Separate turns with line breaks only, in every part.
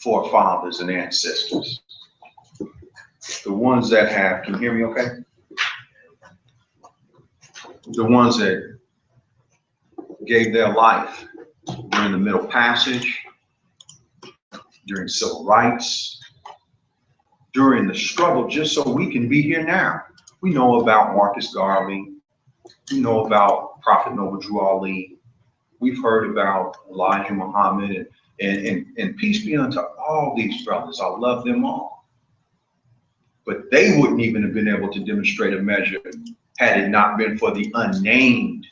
forefathers and ancestors. The ones that have, can you hear me okay? The ones that gave their life during the Middle Passage, during civil rights, during the struggle just so we can be here now. We know about Marcus Garvey. We know about Prophet Noble Drew Ali. We've heard about Elijah Muhammad, and peace be unto all these brothers. I love them all. But they wouldn't even have been able to demonstrate a measure had it not been for the unnamed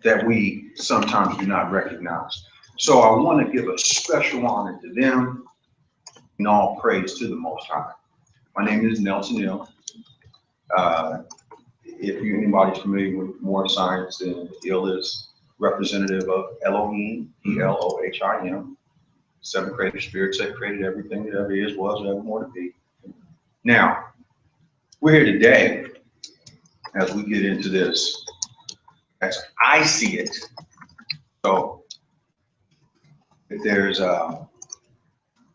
that we sometimes do not recognize. So I want to give a special honor to them and all praise to the Most High. My name is Nelson Hill. If anybody's familiar with more science, then Hill is representative of Elohim, E-L-O-H-I-M. Seven created spirits that created everything that ever is, was, and ever more to be. Now, we're here today as we get into this, as I see it. So, if there's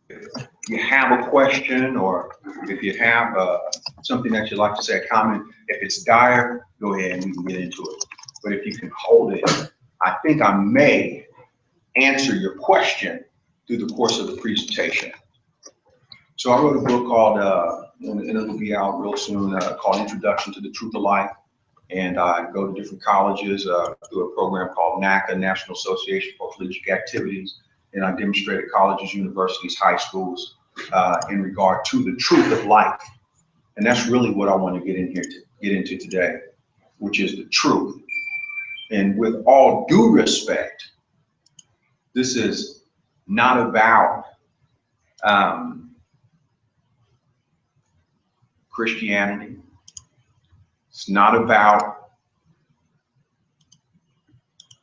if you have a question, or if you have something that you'd like to say, a comment, if it's dire, go ahead and we can get into it. But if you can hold it, I think I may answer your question through the course of the presentation. So I wrote a book called, and it'll be out real soon, called Introduction to the Truth of Life. And I go to different colleges through a program called NACA, National Association for Collegiate Activities. And I demonstrate at colleges, universities, high schools in regard to the truth of life. And that's really what I want to get into today, which is the truth. And with all due respect, this is not about Christianity. It's not about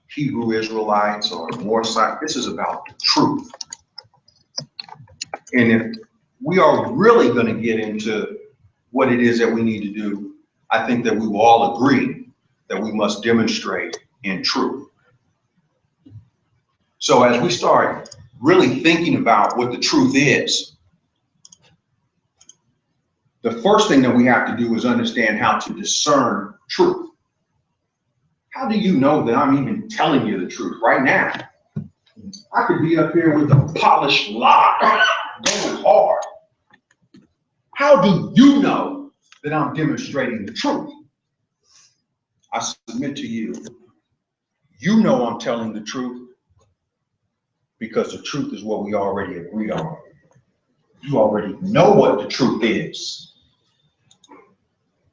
Hebrew Israelites or more science. This is about the truth. And if we are really going to get into what it is that we need to do, I think that we will all agree that we must demonstrate in truth. So as we start really thinking about what the truth is, the first thing that we have to do is understand how to discern truth. How do you know that I'm even telling you the truth right now? I could be up here with a polished lie, going hard. How do you know that I'm demonstrating the truth? I submit to you, you know I'm telling the truth because the truth is what we already agreed on. You already know what the truth is.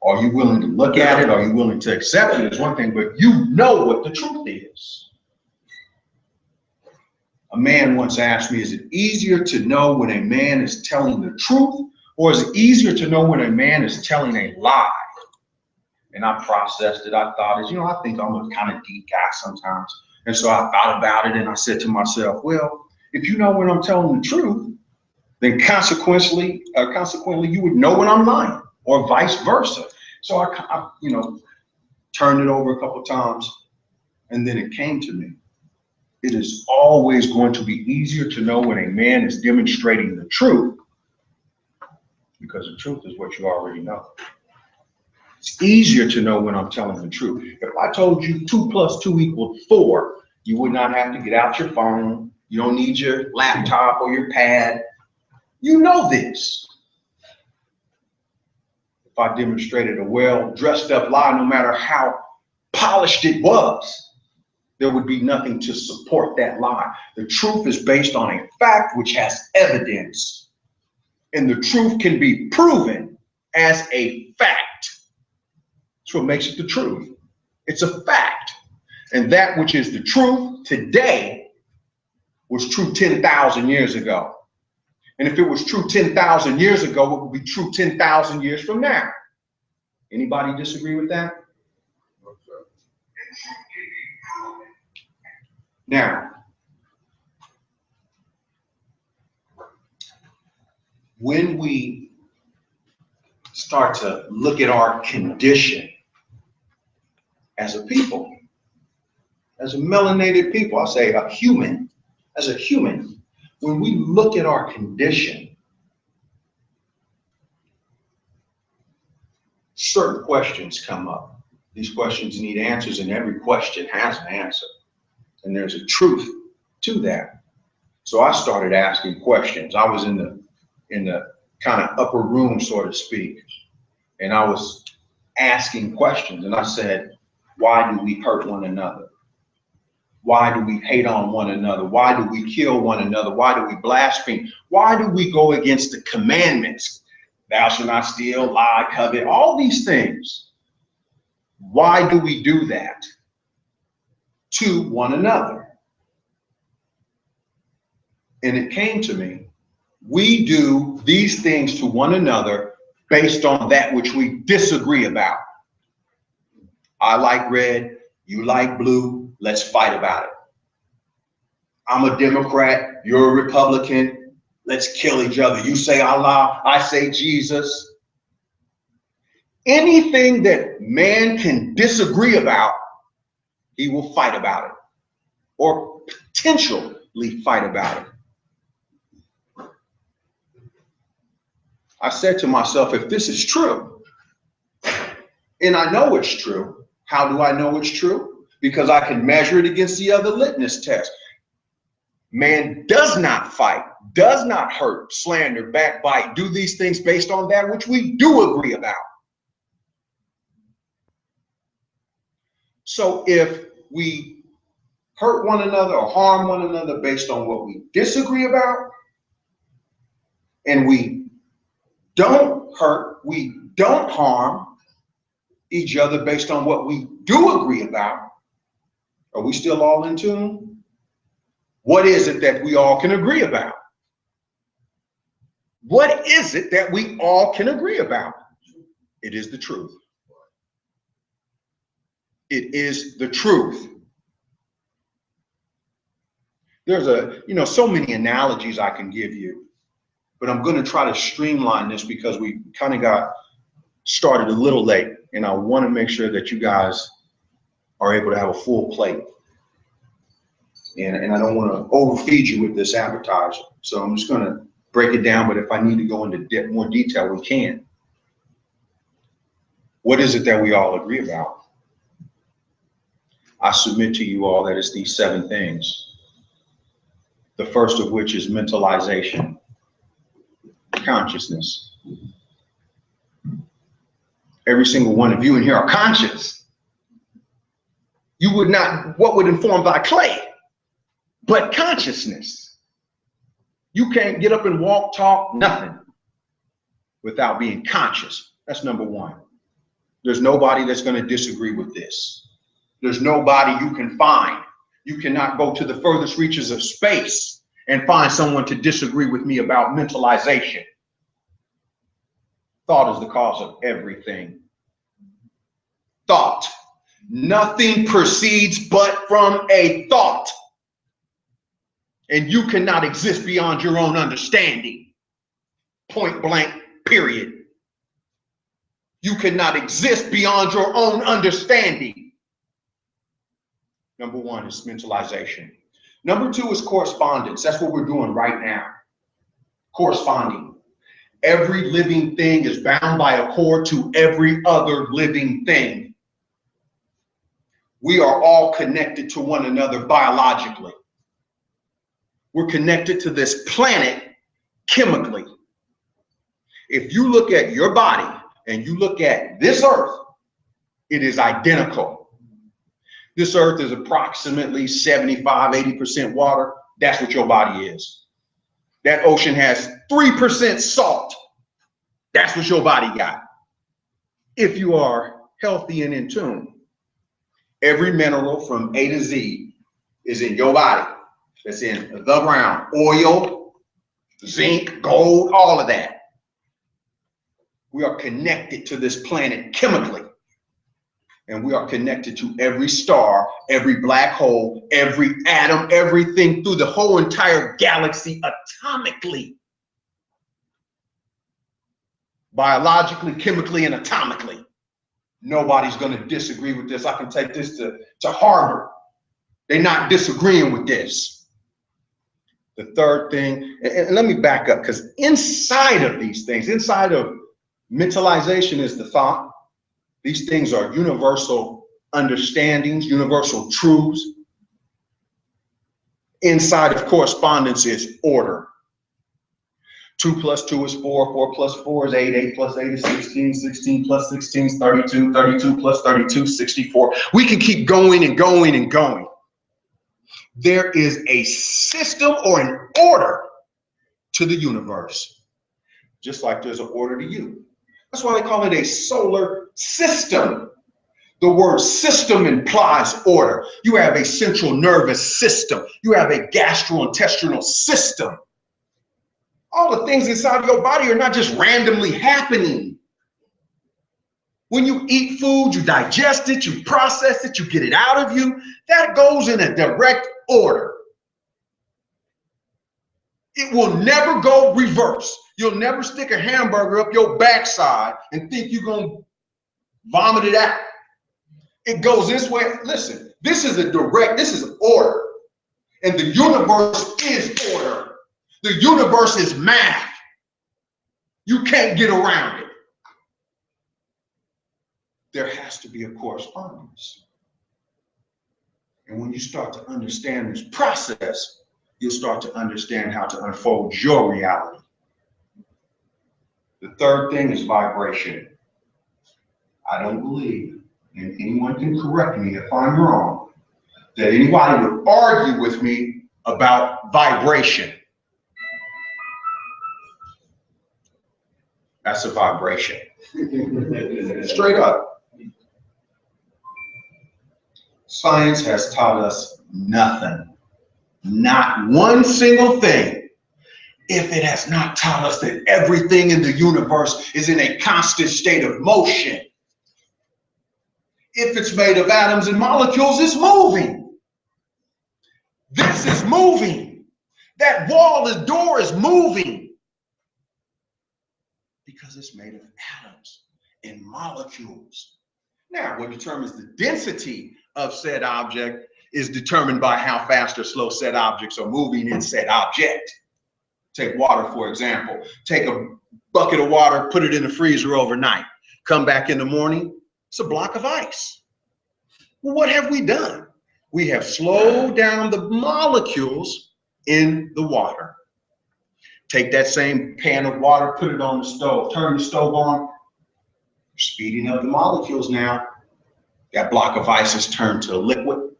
Are you willing to look at it? Are you willing to accept it? Is one thing, but you know what the truth is. A man once asked me, is it easier to know when a man is telling the truth, or is it easier to know when a man is telling a lie? And I processed it. I thought, I think I'm a kind of deep guy sometimes. And so I thought about it and I said to myself, well, if you know when I'm telling the truth, then consequently, you would know when I'm lying, or vice versa. So I turned it over a couple of times, and then it came to me. It is always going to be easier to know when a man is demonstrating the truth, because the truth is what you already know. It's easier to know when I'm telling the truth. If I told you 2 + 2 = 4, you would not have to get out your phone. You don't need your laptop or your pad. You know this. If I demonstrated a well-dressed up lie, no matter how polished it was, there would be nothing to support that lie. The truth is based on a fact which has evidence, and the truth can be proven as a fact. That's what makes it the truth. It's a fact. And that which is the truth today was true 10,000 years ago. And if it was true 10,000 years ago, it would be true 10,000 years from now. Anybody disagree with that? Now, when we start to look at our condition as a people, as a melanated people, I say a human, as a human, when we look at our condition, certain questions come up. These questions need answers, and every question has an answer. And there's a truth to that. So I started asking questions. I was in the kind of upper room, so to speak, and I was asking questions. And I said, why do we hurt one another? Why do we hate on one another? Why do we kill one another? Why do we blaspheme? Why do we go against the commandments? Thou shalt not steal, lie, covet, all these things. Why do we do that to one another? And it came to me, we do these things to one another based on that which we disagree about. I like red, you like blue, let's fight about it. I'm a Democrat, you're a Republican, let's kill each other. You say Allah, I say Jesus. Anything that man can disagree about, he will fight about it, or potentially fight about it. I said to myself, if this is true, and I know it's true, how do I know it's true? Because I can measure it against the other litmus test. Man does not fight, does not hurt, slander, backbite, do these things based on that which we do agree about. So if we hurt one another or harm one another based on what we disagree about, and we don't hurt, we don't harm each other based on what we do agree about, are we still all in tune? What is it that we all can agree about? What is it that we all can agree about? It is the truth. It is the truth. There's so many analogies I can give you, but I'm going to try to streamline this because we kind of got started a little late, and I want to make sure that you guys are able to have a full plate. And I don't want to overfeed you with this appetizer. So I'm just going to break it down, but if I need to go into more detail, we can. What is it that we all agree about? I submit to you all that it's these 7 things. The first of which is mentalization, consciousness. Every single one of you in here are conscious. You would not, what would inform thy clay? But consciousness. You can't get up and walk, talk, nothing without being conscious. That's number 1. There's nobody that's going to disagree with this. There's nobody you can find. You cannot go to the furthest reaches of space and find someone to disagree with me about mentalization. Thought is the cause of everything. Thought. Nothing proceeds but from a thought. And you cannot exist beyond your own understanding. Point blank, period. You cannot exist beyond your own understanding. Number 1 is mentalization. Number 2 is correspondence. That's what we're doing right now. Corresponding. Every living thing is bound by a cord to every other living thing. We are all connected to one another biologically. We're connected to this planet chemically. If you look at your body and you look at this earth, it is identical. This earth is approximately 75–80% water. That's what your body is. That ocean has 3% salt. That's what your body got. If you are healthy and in tune, every mineral from A to Z is in your body. That's in the ground. Oil, zinc, gold, all of that. We are connected to this planet chemically. And we are connected to every star, every black hole, every atom, everything through the whole entire galaxy atomically. Biologically, chemically, and atomically. Nobody's going to disagree with this. I can take this to Harvard. They're not disagreeing with this.
The third thing, and let me back up, because inside of these things, inside of mentalization is the thought. These things are universal understandings, universal truths. Inside of correspondence is order. 2 plus 2 is 4, 4 plus 4 is 8, 8 plus 8 is 16, 16 plus 16 is 32, 32 plus 32 is 64. We can keep going and going and going. There is a system or an order to the universe, just like there's an order to you. That's why they call it a solar system. The word system implies order. You have a central nervous system. You have a gastrointestinal system. All the things inside your body are not just randomly happening. When you eat food, you digest it, you process it, you get it out of you. That goes in a direct order. It will never go reverse. You'll never stick a hamburger up your backside and think you're going to vomit it out. It goes this way. Listen, this is order. And the universe is order. The universe is math. You can't get around it. There has to be a correspondence. And when you start to understand this process, you'll start to understand how to unfold your reality. The third thing is vibration. I don't believe, and anyone can correct me if I'm wrong, that anybody would argue with me about vibration. That's a vibration. Straight up. Science has taught us nothing. Not one single thing. If it has not taught us that everything in the universe is in a constant state of motion. If it's made of atoms and molecules, it's moving. This is moving. That wall, the door is moving. Because it's made of atoms and molecules. Now, what determines the density of said object is determined by how fast or slow said objects are moving in said object. Take water, for example. Take a bucket of water, put it in the freezer overnight. Come back in the morning, it's a block of ice. Well, what have we done? We have slowed down the molecules in the water. Take that same pan of water, put it on the stove, turn the stove on, speeding up the molecules now. That block of ice is turned to liquid.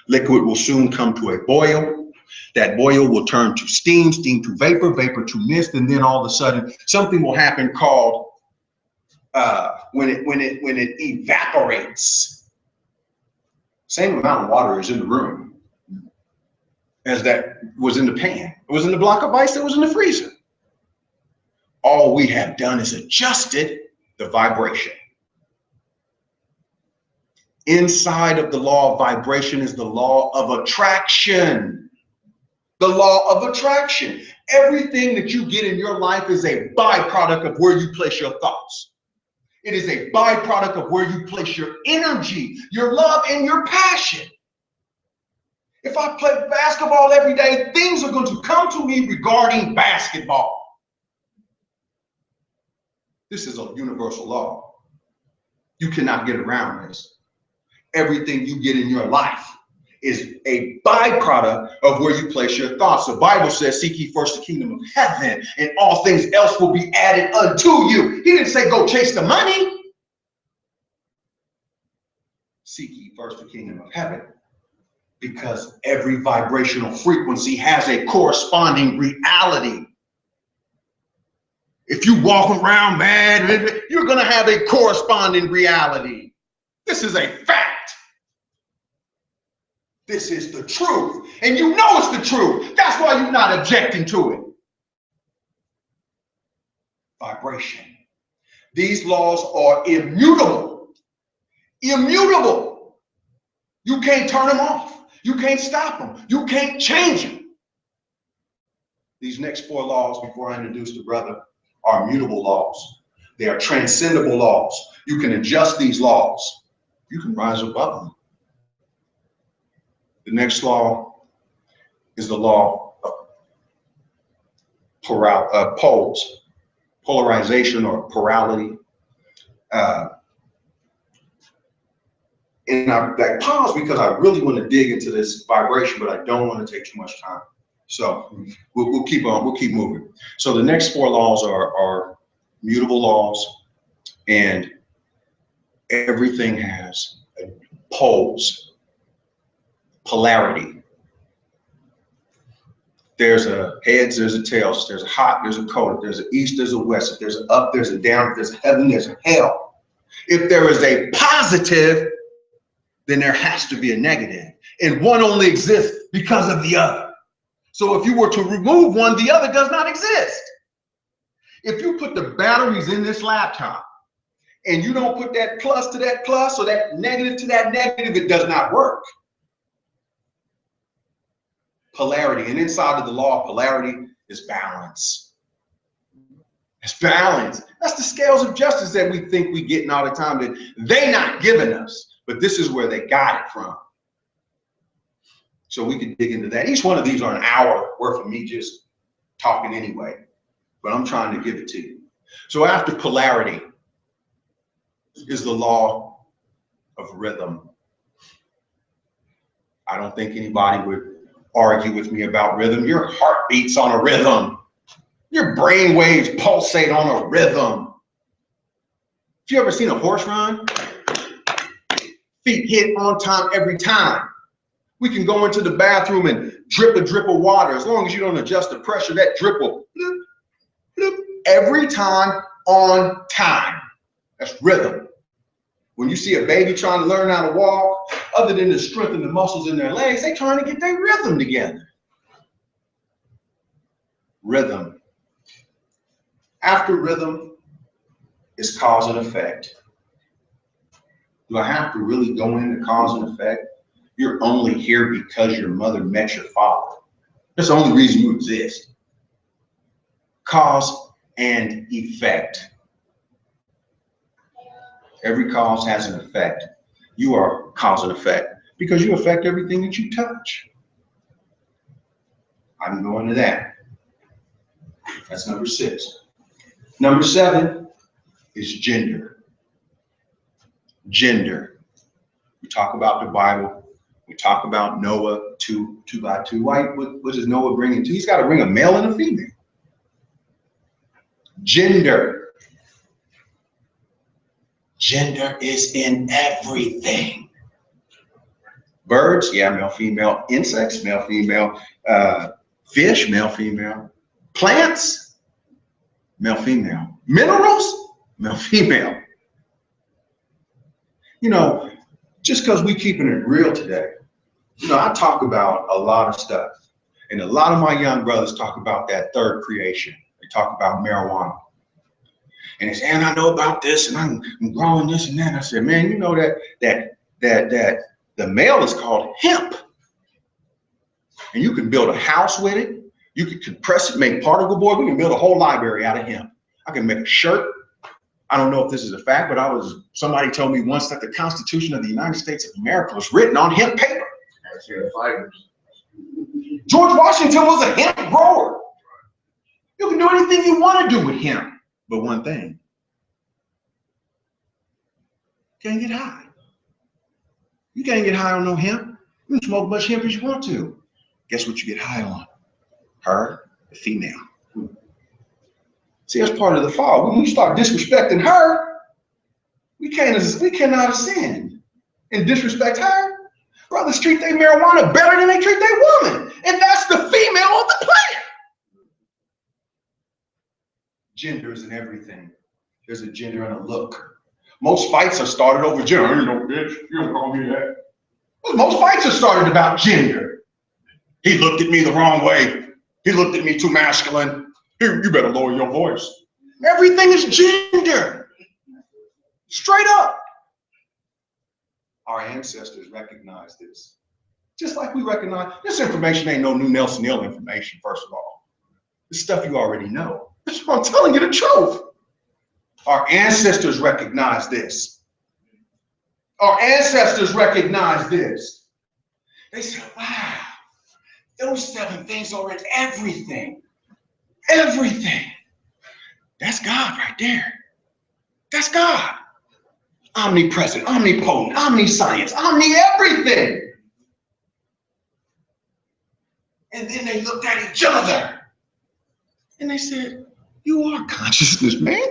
Liquid will soon come to a boil. That boil will turn to steam, steam to vapor, vapor to mist, and then all of a sudden something will happen called when it evaporates. Same amount of water is in the room as that was in the pan. It was in the block of ice that was in the freezer. All we have done is adjusted the vibration. Inside of the law of vibration is the law of attraction. The law of attraction. Everything that you get in your life is a byproduct of where you place your thoughts. It is a byproduct of where you place your energy, your love, and your passion. If I play basketball every day, things are going to come to me regarding basketball. This is a universal law. You cannot get around this. Everything you get in your life is a byproduct of where you place your thoughts. The Bible says, seek ye first the kingdom of heaven, and all things else will be added unto you. He didn't say go chase the money. Seek ye first the kingdom of heaven, because every vibrational frequency has a corresponding reality. If you walk around mad, you're going to have a corresponding reality. This is a fact. This is the truth. And you know it's the truth. That's why you're not objecting to it. Vibration. These laws are immutable. Immutable. You can't turn them off. You can't stop them. You can't change them. These next 4 laws, before I introduce the brother, are immutable laws. They are transcendable laws. You can adjust these laws. You can rise above them. The next law is the law of poles, polarization or plurality. And I pause because I really want to dig into this vibration, but I don't want to take too much time. So we'll keep on, we'll keep moving. So the next 4 laws are mutable laws, and everything has poles, polarity. There's a heads, there's a tails, there's a hot, there's a cold, there's an east, there's a west, if there's an up, there's a down, if there's a heaven, there's a hell. If there is a positive, then there has to be a negative. And one only exists because of the other. So if you were to remove one, the other does not exist. If you put the batteries in this laptop and you don't put that plus to that plus or that negative to that negative, it does not work. Polarity, and inside of the law of polarity is balance. It's balance. That's the scales of justice that we think we getting all the time that they not giving us, but this is where they got it from. So we can dig into that. Each one of these are an hour worth of me just talking anyway, but I'm trying to give it to you. So after polarity is the law of rhythm. I don't think anybody would argue with me about rhythm. Your heart beats on a rhythm. Your brain waves pulsate on a rhythm. Have you ever seen a horse run? Feet hit on time every time. We can go into the bathroom and drip a drip of water. As long as you don't adjust the pressure, that drip will bloop, bloop, every time on time. That's rhythm. When you see a baby trying to learn how to walk, other than to strengthen the muscles in their legs, they're trying to get their rhythm together. Rhythm. After rhythm is cause and effect. Do I have to really go into cause and effect? You're only here because your mother met your father. That's the only reason you exist. Cause and effect. Every cause has an effect. You are cause and effect because you affect everything that you touch. I can go into that. That's number 6. Number 7 is gender. Gender. We talk about the Bible. We talk about Noah, 2 by 2. What does Noah bring into? He's got to bring a male and a female. Gender. Gender is in everything. Birds, yeah, male, female. Insects, male, female. Fish, male, female. Plants, male, female. Minerals, male, female. You know, just because we keeping it real today, you know, I talk about a lot of stuff. And a lot of my young brothers talk about that third creation. They talk about marijuana. And they say, and I know about this, and I'm growing this and that. And I said, man, you know that the male is called hemp. And you can build a house with it. You can compress it, make particle board. We can build a whole library out of hemp. I can make a shirt. I don't know if this is a fact, but somebody told me once that the Constitution of the United States of America was written on hemp paper. George Washington was a hemp grower. You can do anything you want to do with hemp. But one thing, you can't get high. You can't get high on no hemp. You can smoke as much hemp as you want to. Guess what you get high on? Her, the female. See, that's part of the fall. When you start disrespecting her, we cannot ascend and disrespect her. Brothers treat their marijuana better than they treat their woman. And that's the female of the planet. Gender is in everything. There's a gender and a look. Most fights are started over gender. You know, bitch, you don't call me that. Well, most fights are started about gender. He looked at me the wrong way. He looked at me too masculine. You better lower your voice. Everything is gender. Straight up. Our ancestors recognized this. Just like we recognize, this information ain't no new Nelson Hill information, first of all. This stuff you already know. That's why I'm telling you the truth. Our ancestors recognize this. Our ancestors recognize this. They said, wow, those 7 things are in everything. everything. That's God right there. That's God. Omnipresent, omnipotent, omniscience, omni-everything. And then they looked at each other and they said, you are consciousness, man.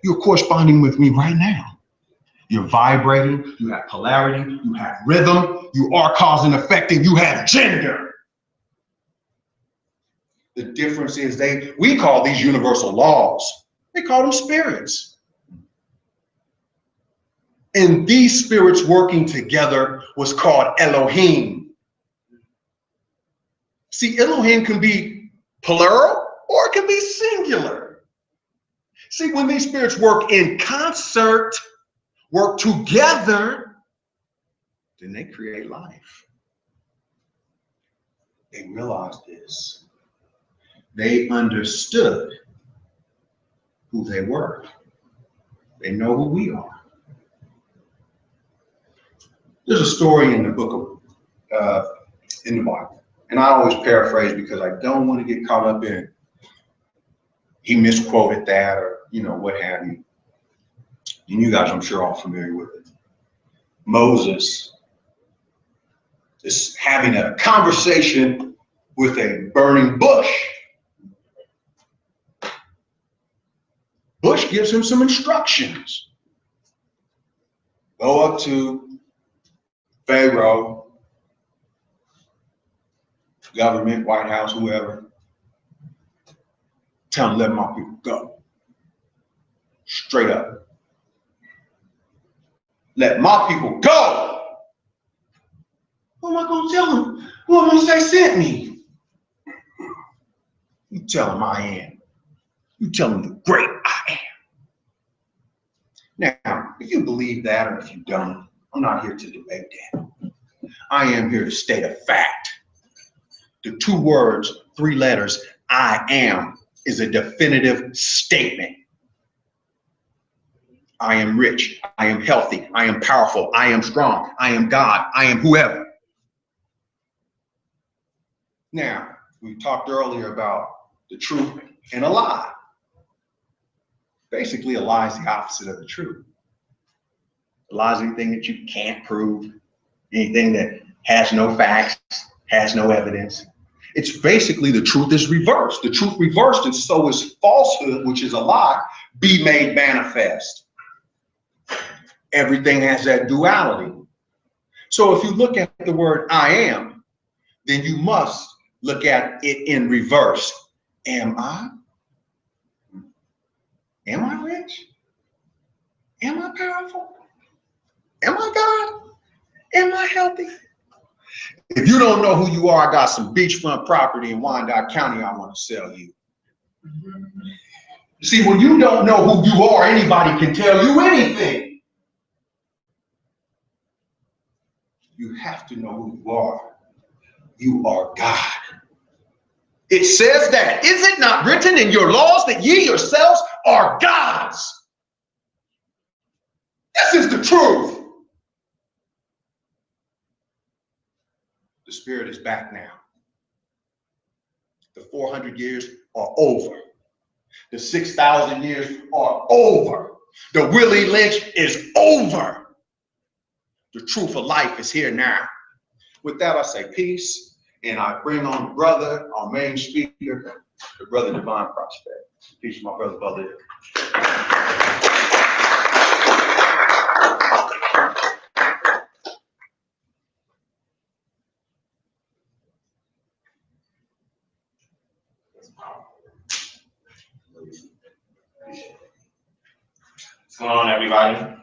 You're corresponding with me right now. You're vibrating, you have polarity, you have rhythm, you are cause and effect, and you have gender. The difference is we call these universal laws. They call them spirits. And these spirits working together was called Elohim. See, Elohim can be plural or it can be singular. See, when these spirits work in concert, work together, then they create life. They realized this. They understood who they were. They know who we are. There's a story in the book of, in the Bible, and I always paraphrase because I don't want to get caught up in he misquoted that or, what have you. And you guys, I'm sure, are familiar with it. Moses is having a conversation with a burning bush. Bush gives him some instructions. Go up to Pharaoh, government, White House, whoever. Tell them, let my people go. Straight up. Let my people go. Who am I going to tell them? Who am I going to say sent me? You tell them I am. You tell them the great I am. Now, if you believe that or if you don't, I'm not here to debate that. I am here to state a fact. The 2 words, 3 letters, I am, is a definitive statement. I am rich. I am healthy. I am powerful. I am strong. I am God. I am whoever. Now, we talked earlier about the truth and a lie. Basically, a lie is the opposite of the truth. A lie is anything that you can't prove, anything that has no facts, has no evidence. It's basically the truth is reversed. The truth reversed, and so is falsehood, which is a lie, be made manifest. Everything has that duality. So if you look at the word I am, then you must look at it in reverse. Am I? Am I rich? Am I powerful? Am I God? Am I healthy? If you don't know who you are, I got some beachfront property in Wyandotte County I want to sell you. See, when you don't know who you are, anybody can tell you anything. You have to know who you are. You are God. It says that, is it not written in your laws that ye yourselves are gods? This is the truth. The spirit is back now. The 400 years are over. The 6,000 years are over. The Willie Lynch is over. The truth of life is here now. With that, I say peace, and I bring on the brother, our main speaker, the brother DivineProspect. Peace, my brother.
What's going on, everybody?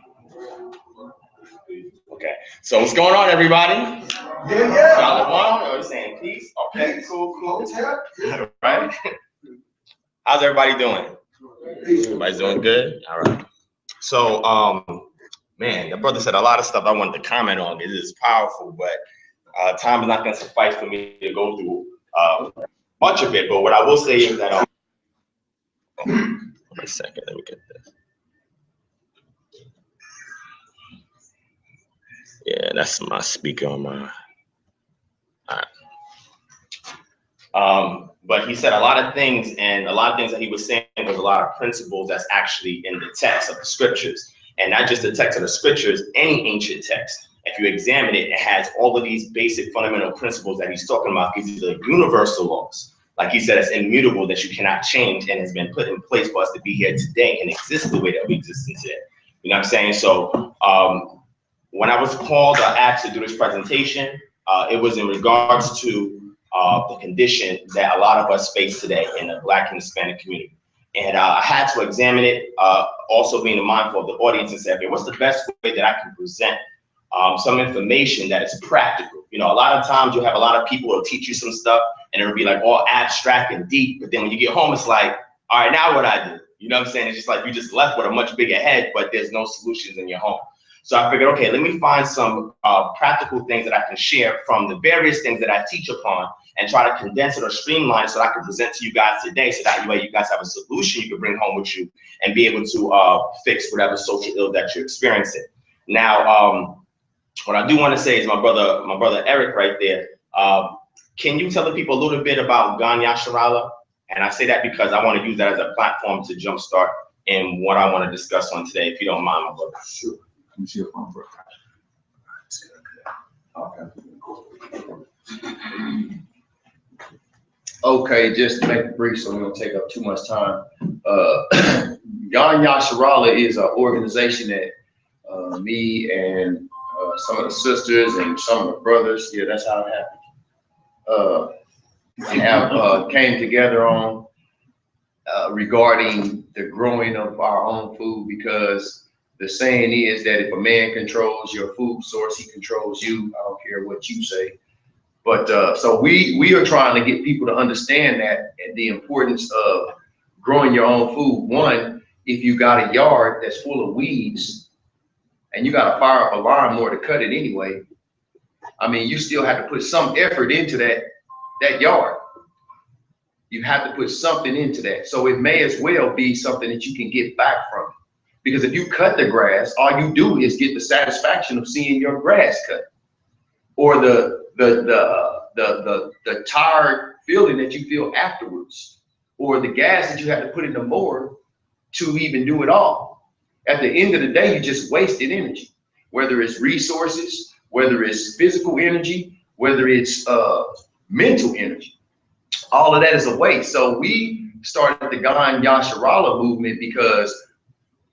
Okay, so what's going on, everybody?
Yeah.
Y'all are one, or you saying peace? Okay, cool. All right. How's everybody doing? Everybody's doing good? All right. So, man, the brother said a lot of stuff I wanted to comment on. It is powerful, but time is not going to suffice for me to go through much of it. But what I will say is that, wait a second, let me get this. Yeah, that's my speaker on my. All right. But he said a lot of things, and a lot of things that he was saying was a lot of principles that's actually in the text of the scriptures. And not just the text of the scriptures, any ancient text. If you examine it, it has all of these basic fundamental principles that he's talking about. These are universal laws. Like he said, it's immutable, that you cannot change, and has been put in place for us to be here today and exist the way that we exist today. You know what I'm saying? So when I was called or asked to do this presentation, it was in regards to the condition that a lot of us face today in the Black and Hispanic community. And I had to examine it, also being mindful of the audience, and say, okay, what's the best way that I can present some information that is practical? You know, a lot of times you'll have a lot of people who'll teach you some stuff, and it'll be like all abstract and deep, but then when you get home, it's like, all right, now what I do? You know what I'm saying? It's just like you just left with a much bigger head, but there's no solutions in your home. So I figured, okay, let me find some practical things that I can share from the various things that I teach upon, and try to condense it or streamline it so that I can present to you guys today, so that way you guys have a solution you can bring home with you and be able to fix whatever social ill that you're experiencing. Now, what I do want to say is my brother Eric right there. Can you tell the people a little bit about Gan Yasharala? And I say that because I want to use that as a platform to jumpstart in what I want to discuss on today, if you don't mind, my brother.
Sure. Let me see if I'm right.
Okay, just to make it brief so we don't take up too much time. Gan Yasharala is an organization that me and some of the sisters and some of the brothers, yeah, that's how it happened, have came together on regarding the growing of our own food, because the saying is that if a man controls your food source, he controls you. I don't care what you say. But so we are trying to get people to understand that, and the importance of growing your own food. One, if you got a yard that's full of weeds and you got to fire up a lawnmower to cut it anyway, I mean, you still have to put some effort into that yard. You have to put something into that. So it may as well be something that you can get back from it. Because if you cut the grass, all you do is get the satisfaction of seeing your grass cut, or the tired feeling that you feel afterwards, or the gas that you have to put in the mower to even do it all. At the end of the day, you just wasted energy, whether it's resources, whether it's physical energy, whether it's mental energy. All of that is a waste. So we started the Gan Yasharala movement because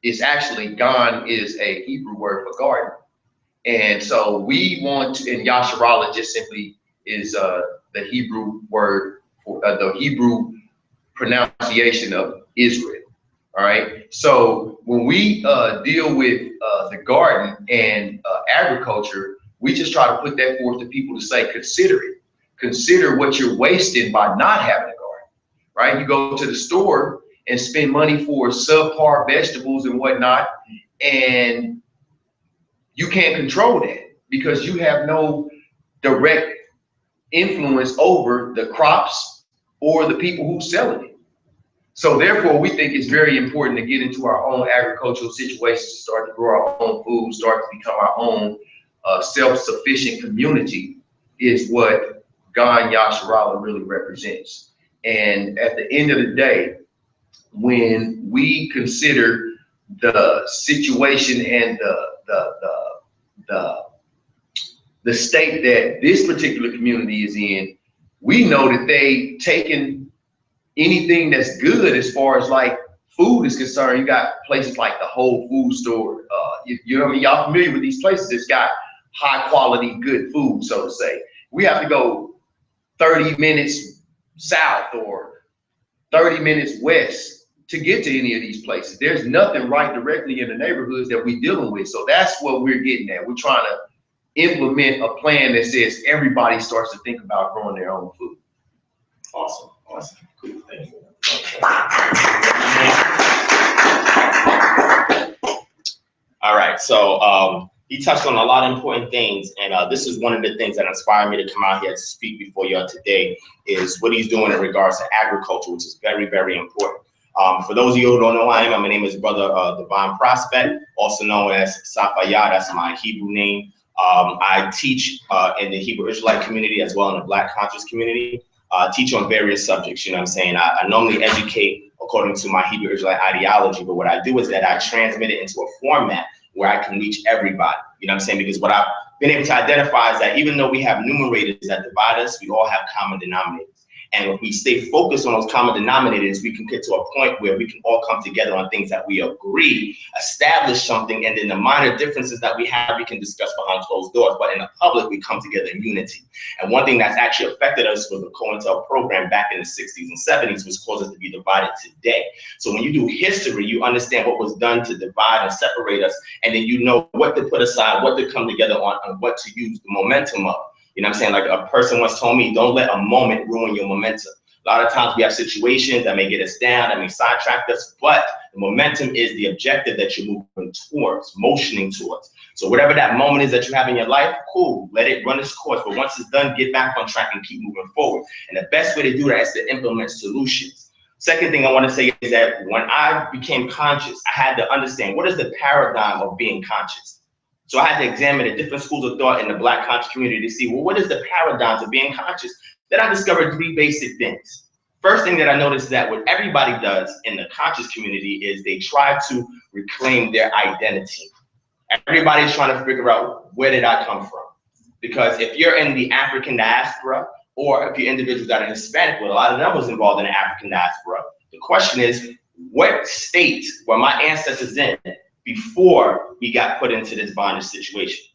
it's actually, Gan is a Hebrew word for garden. And so we want to, and Yasharala just simply is the Hebrew word for the Hebrew pronunciation of Israel. All right. So when we deal with the garden and agriculture, we just try to put that forth to people to say, consider it. Consider what you're wasting by not having a garden, right? You go to the store and spend money for subpar vegetables and whatnot, and you can't control that because you have no direct influence over the crops or the people who selling it. So therefore, we think it's very important to get into our own agricultural situations, start to grow our own food, start to become our own self-sufficient community, is what Gan Yasharala really represents. And at the end of the day, when we consider the situation and the state that this particular community is in, we know that they've taken anything that's good as far as like food is concerned. You got places like the Whole Food Store. You know what I mean? Y'all familiar with these places that's got high quality, good food, so to say. We have to go 30 minutes south or 30 minutes west to get to any of these places. There's nothing right directly in the neighborhoods that we're dealing with. So that's what we're getting at. We're trying to implement a plan that says everybody starts to think about growing their own food.
Awesome, awesome. Cool. Thank you. All right, so he touched on a lot of important things, and this is one of the things that inspired me to come out here to speak before y'all today, is what he's doing in regards to agriculture, which is very, very important. For those of you who don't know who I am, my name is Brother DivineProspect, also known as Safaya. That's my Hebrew name. I teach in the Hebrew Israelite community as well in the Black conscious community. teach on various subjects, you know what I'm saying? I normally educate according to my Hebrew Israelite ideology, but what I do is that I transmit it into a format where I can reach everybody, you know what I'm saying? Because what I've been able to identify is that even though we have numerators that divide us, we all have common denominators. And if we stay focused on those common denominators, we can get to a point where we can all come together on things that we agree, establish something, and then the minor differences that we have, we can discuss behind closed doors. But in the public, we come together in unity. And one thing that's actually affected us was the COINTEL program back in the 60s and 70s, which caused us to be divided today. So when you do history, you understand what was done to divide and separate us, and then you know what to put aside, what to come together on, and what to use the momentum of. You know what I'm saying? Like a person once told me, don't let a moment ruin your momentum. A lot of times we have situations that may get us down, that may sidetrack us, but the momentum is the objective that you're moving towards, motioning towards. So whatever that moment is that you have in your life, cool, let it run its course. But once it's done, get back on track and keep moving forward. And the best way to do that is to implement solutions. Second thing I want to say is that when I became conscious, I had to understand what is the paradigm of being conscious. So I had to examine the different schools of thought in the Black conscious community to see, well, what is the paradigms of being conscious? Then I discovered 3 basic things. First thing that I noticed is that what everybody does in the conscious community is they try to reclaim their identity. Everybody's trying to figure out, where did I come from? Because if you're in the African diaspora, or if you're individuals that are Hispanic, well, a lot of them was involved in the African diaspora. The question is, what state were my ancestors in before we got put into this bondage situation?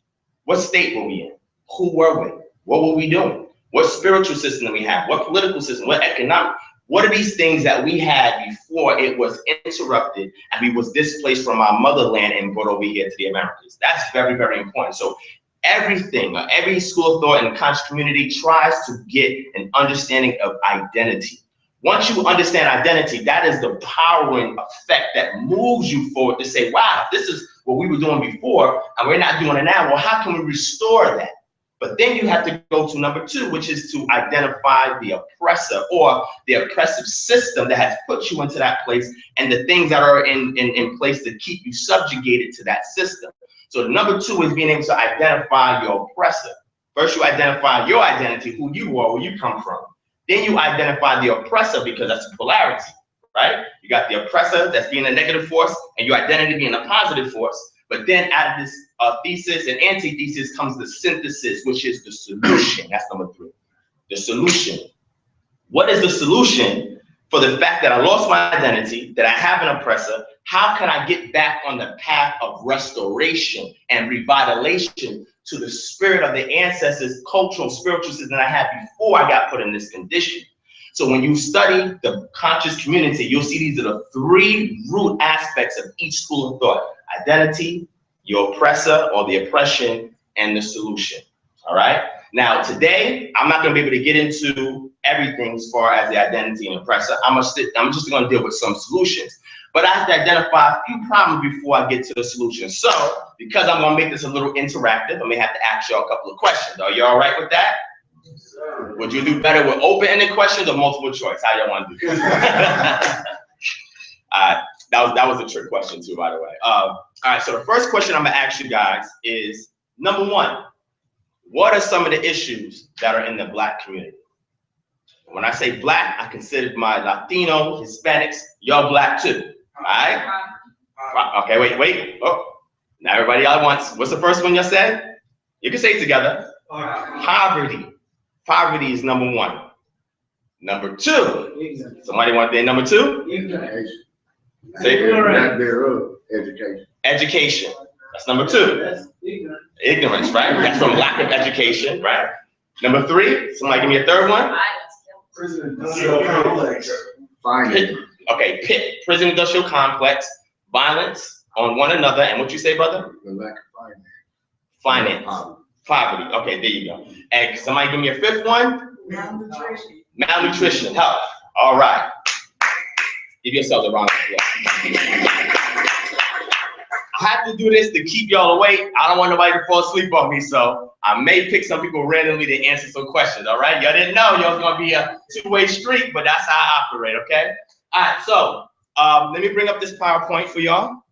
What state were we in? Who were we? What were we doing? What spiritual system do we have? What political system? What economic? What are these things that we had before it was interrupted and we was displaced from our motherland and brought over here to the Americas? That's very, very important. So everything, every school of thought in the conscious community tries to get an understanding of identity. Once you understand identity, that is the powering effect that moves you forward to say, wow, this is what we were doing before and we're not doing it now. Well, how can we restore that? But then you have to go to number 2, which is to identify the oppressor or the oppressive system that has put you into that place and the things that are in place to keep you subjugated to that system. So number 2 is being able to identify your oppressor. First, you identify your identity, who you are, where you come from. Then you identify the oppressor, because that's a polarity, right? You got the oppressor that's being a negative force and your identity being a positive force. But then out of this thesis and antithesis comes the synthesis, which is the solution. That's number 3, the solution. What is the solution for the fact that I lost my identity, that I have an oppressor? How can I get back on the path of restoration and revitalization to the spirit of the ancestors, cultural, spiritual system that I had before I got put in this condition? So when you study the conscious community, you'll see these are the 3 root aspects of each school of thought: identity, your oppressor or the oppression, and the solution. All right. Now, today, I'm not going to be able to get into everything as far as the identity and oppressor. I'm just going to deal with some solutions. But I have to identify a few problems before I get to the solution. So, because I'm going to make this a little interactive, I may have to ask y'all a couple of questions. Are you all right with that? Yes, sir. Would you do better with open-ended questions or multiple choice? How y'all want to do this? That was a trick question too, by the way. All right, so the first question I'm gonna ask you guys is, number 1, what are some of the issues that are in the Black community? When I say Black, I consider my Latino, Hispanics, y'all Black too, all right? Okay, wait. Oh, now everybody all at once. What's the first one y'all said? You can say it together. Poverty. Poverty is number 1. Number 2, somebody want their number 2?
Education.
Education. That's number 2. Ignorance, right? That's from lack of education, right? Number 3, somebody give me a third one.
Prison industrial complex.
Finance.
Okay, prison industrial complex, violence on one another, and what you say, brother?
The lack of finance.
Finance. Poverty. Okay, there you go. And somebody give me a 5th one.
Malnutrition.
Malnutrition, health. All right. Give yourselves a round of applause. I have to do this to keep y'all awake. I don't want nobody to fall asleep on me, so I may pick some people randomly to answer some questions, all right? Y'all didn't know y'all was gonna be a 2-way street, but that's how I operate, okay? All right, so let me bring up this PowerPoint for y'all,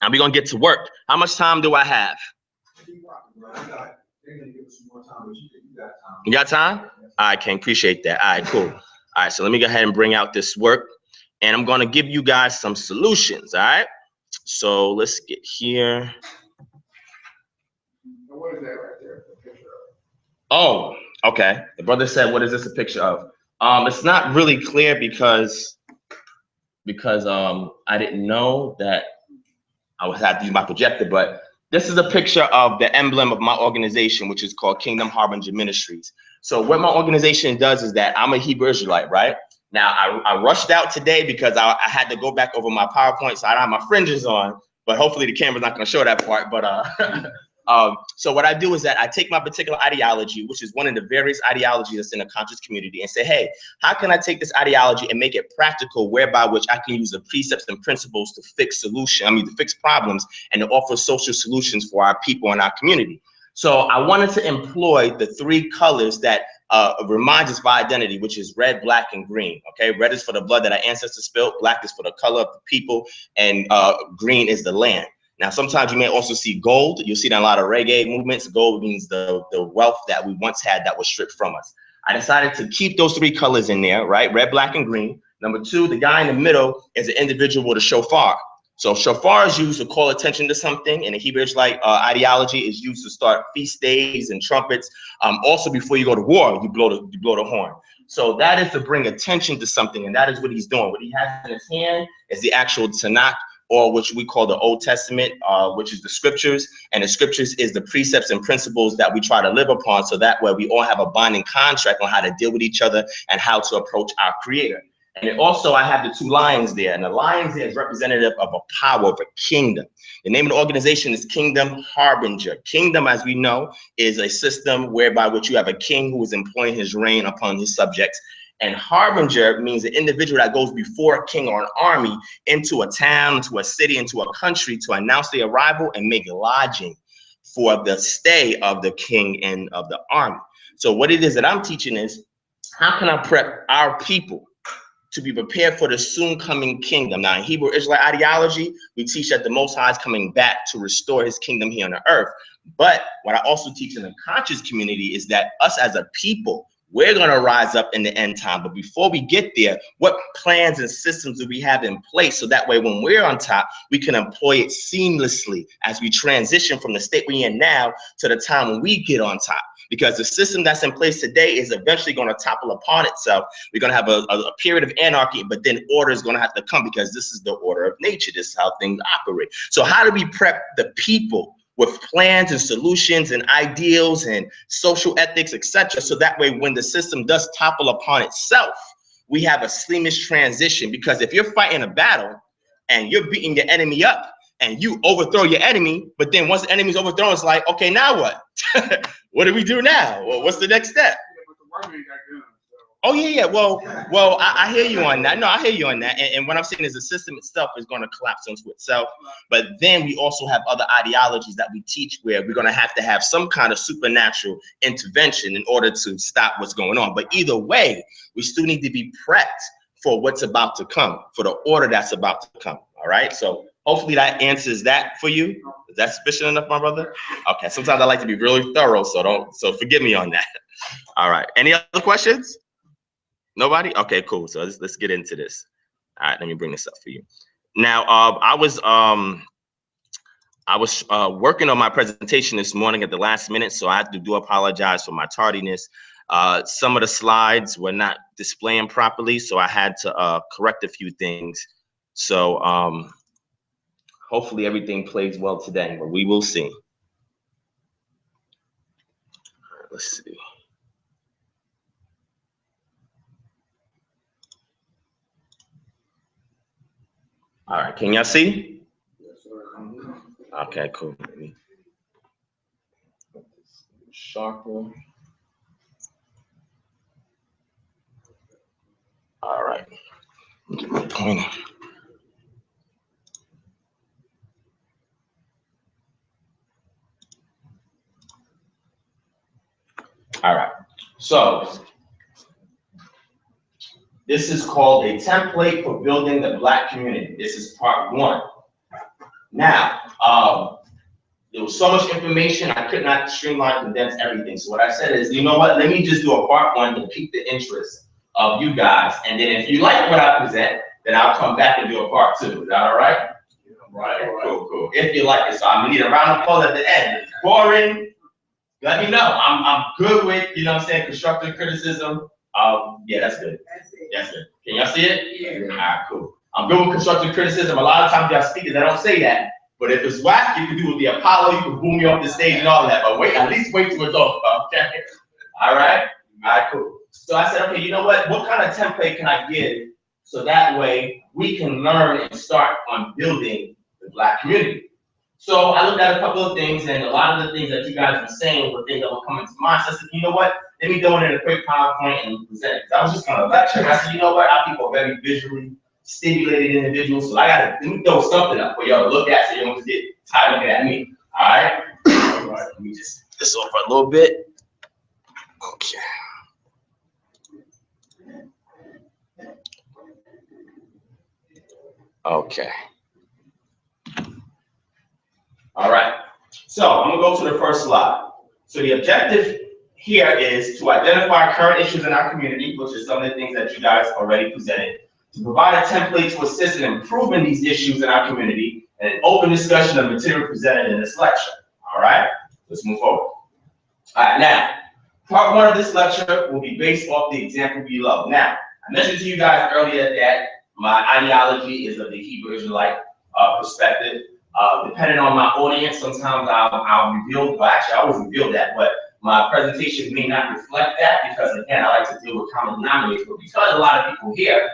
and we're gonna get to work. How much time do I have? You got time? I can appreciate that. All right, cool. All right, so let me go ahead and bring out this work, and I'm gonna give you guys some solutions. All right. So let's get here.
What is that right there? The picture of?
Oh, okay. The brother said, "What is this a picture of?" It's not really clear because I didn't know that I would have to use my projector, but this is a picture of the emblem of my organization, which is called Kingdom Harbinger Ministries. So what my organization does is that I'm a Hebrew Israelite, right? Now, I rushed out today because I had to go back over my PowerPoint, so I don't have my fringes on, but hopefully the camera's not going to show that part. But so what I do is that I take my particular ideology, which is one of the various ideologies that's in the conscious community, and say, hey, how can I take this ideology and make it practical, whereby which I can use the precepts and principles to fix problems and to offer social solutions for our people and our community. So I wanted to employ the three colors that reminds us of our identity, which is red, black, and green. Okay, red is for the blood that our ancestors spilled, black is for the color of the people, and green is the land. Now, sometimes you may also see gold. You'll see that in a lot of reggae movements. Gold means the wealth that we once had that was stripped from us. I decided to keep those three colors in there, right? Red, black, and green. Number two, the guy in the middle is an individual with a shofar. So shofar is used to call attention to something, and the Hebrew Israelite ideology is used to start feast days and trumpets. Also, before you go to war, you blow the horn. So that is to bring attention to something, and that is what he's doing. What he has in his hand is the actual Tanakh, or which we call the Old Testament, which is the scriptures. And the scriptures is the precepts and principles that we try to live upon, so that way we all have a binding contract on how to deal with each other and how to approach our Creator. And then also I have the two lions there, and the lions there is representative of a power of a kingdom. The name of the organization is Kingdom Harbinger. Kingdom, as we know, is a system whereby which you have a king who is employing his reign upon his subjects. And harbinger means an individual that goes before a king or an army into a town, into a city, into a country to announce the arrival and make lodging for the stay of the king and of the army. So what it is that I'm teaching is, how can I prep our people to be prepared for the soon coming kingdom? Now, in Hebrew Israelite ideology, we teach that the Most High is coming back to restore his kingdom here on the earth. But what I also teach in the conscious community is that us as a people, we're going to rise up in the end time. But before we get there, what plans and systems do we have in place, so that way when we're on top, we can employ it seamlessly as we transition from the state we're in now to the time when we get on top? Because the system that's in place today is eventually going to topple upon itself. We're going to have a period of anarchy, but then order is going to have to come, because this is the order of nature. This is how things operate. So how do we prep the people with plans and solutions and ideals and social ethics, etc., so that way when the system does topple upon itself, we have a seamless transition? Because if you're fighting a battle and you're beating your enemy up and you overthrow your enemy, but then once the enemy's overthrown, it's like, okay, now what? What do we do now? Well, what's the next step? Oh yeah. Well, I hear you on that. No, I hear you on that. And what I'm saying is the system itself is going to collapse into itself. But then we also have other ideologies that we teach, where we're going to have some kind of supernatural intervention in order to stop what's going on. But either way, we still need to be prepped for what's about to come, for the order that's about to come. All right. So hopefully that answers that for you. Is that sufficient enough, my brother? Okay. Sometimes I like to be really thorough, so forgive me on that. All right. Any other questions? Nobody? Okay, cool. So let's get into this. All right, let me bring this up for you. Now, I was working on my presentation this morning at the last minute, so I do apologize for my tardiness. Some of the slides were not displaying properly, so I had to correct a few things. So hopefully everything plays well today, but we will see. All right, let's see. All right, can y'all see? Okay, cool. Let me make this sharper. All right, get my pointer. All right, so this is called a template for building the Black community. This is part 1. Now, there was so much information, I could not streamline, condense everything. So what I said is, you know what, let me just do a part one to pique the interest of you guys. And then if you like what I present, then I'll come back and do a part two. Is that all right? Right, cool, cool. If you like it. So I'm gonna need a round of applause at the end. If it's boring, let me know. I'm good with, you know what I'm saying, constructive criticism. Yeah, that's good. That's good. Can y'all see it? Yeah. All right, cool. I'm good with constructive criticism. A lot of times y'all speakers, I don't say that. But if it's whack, you can do with the Apollo, you can boom me off the stage and all that. But wait, at least wait till it's over, okay? All right? All right, cool. So I said, okay, you know what? What kind of template can I give so that way we can learn and start on building the Black community? So I looked at a couple of things, and a lot of the things that you guys were saying were things that were coming to mind. So I said, you know what? Let me go in a quick PowerPoint and present it. I was just going to lecture, and I said, you know what? Our people are very visually stimulated individuals, so let me throw something up for y'all to look at so you don't just get tired looking at me. All right? All right, let me just get this over a little bit. Okay. Okay. All right. So I'm gonna go to the first slide. So the objective here is to identify current issues in our community, which is some of the things that you guys already presented, to provide a template to assist in improving these issues in our community, and an open discussion of material presented in this lecture. All right, let's move forward. All right, now, part one of this lecture will be based off the example below. Now, I mentioned to you guys earlier that my ideology is of the Hebrew Israelite perspective. Depending on my audience, sometimes I'll reveal, well, actually, I always reveal that, but my presentation may not reflect that because, again, I like to deal with common denominators. But because a lot of people here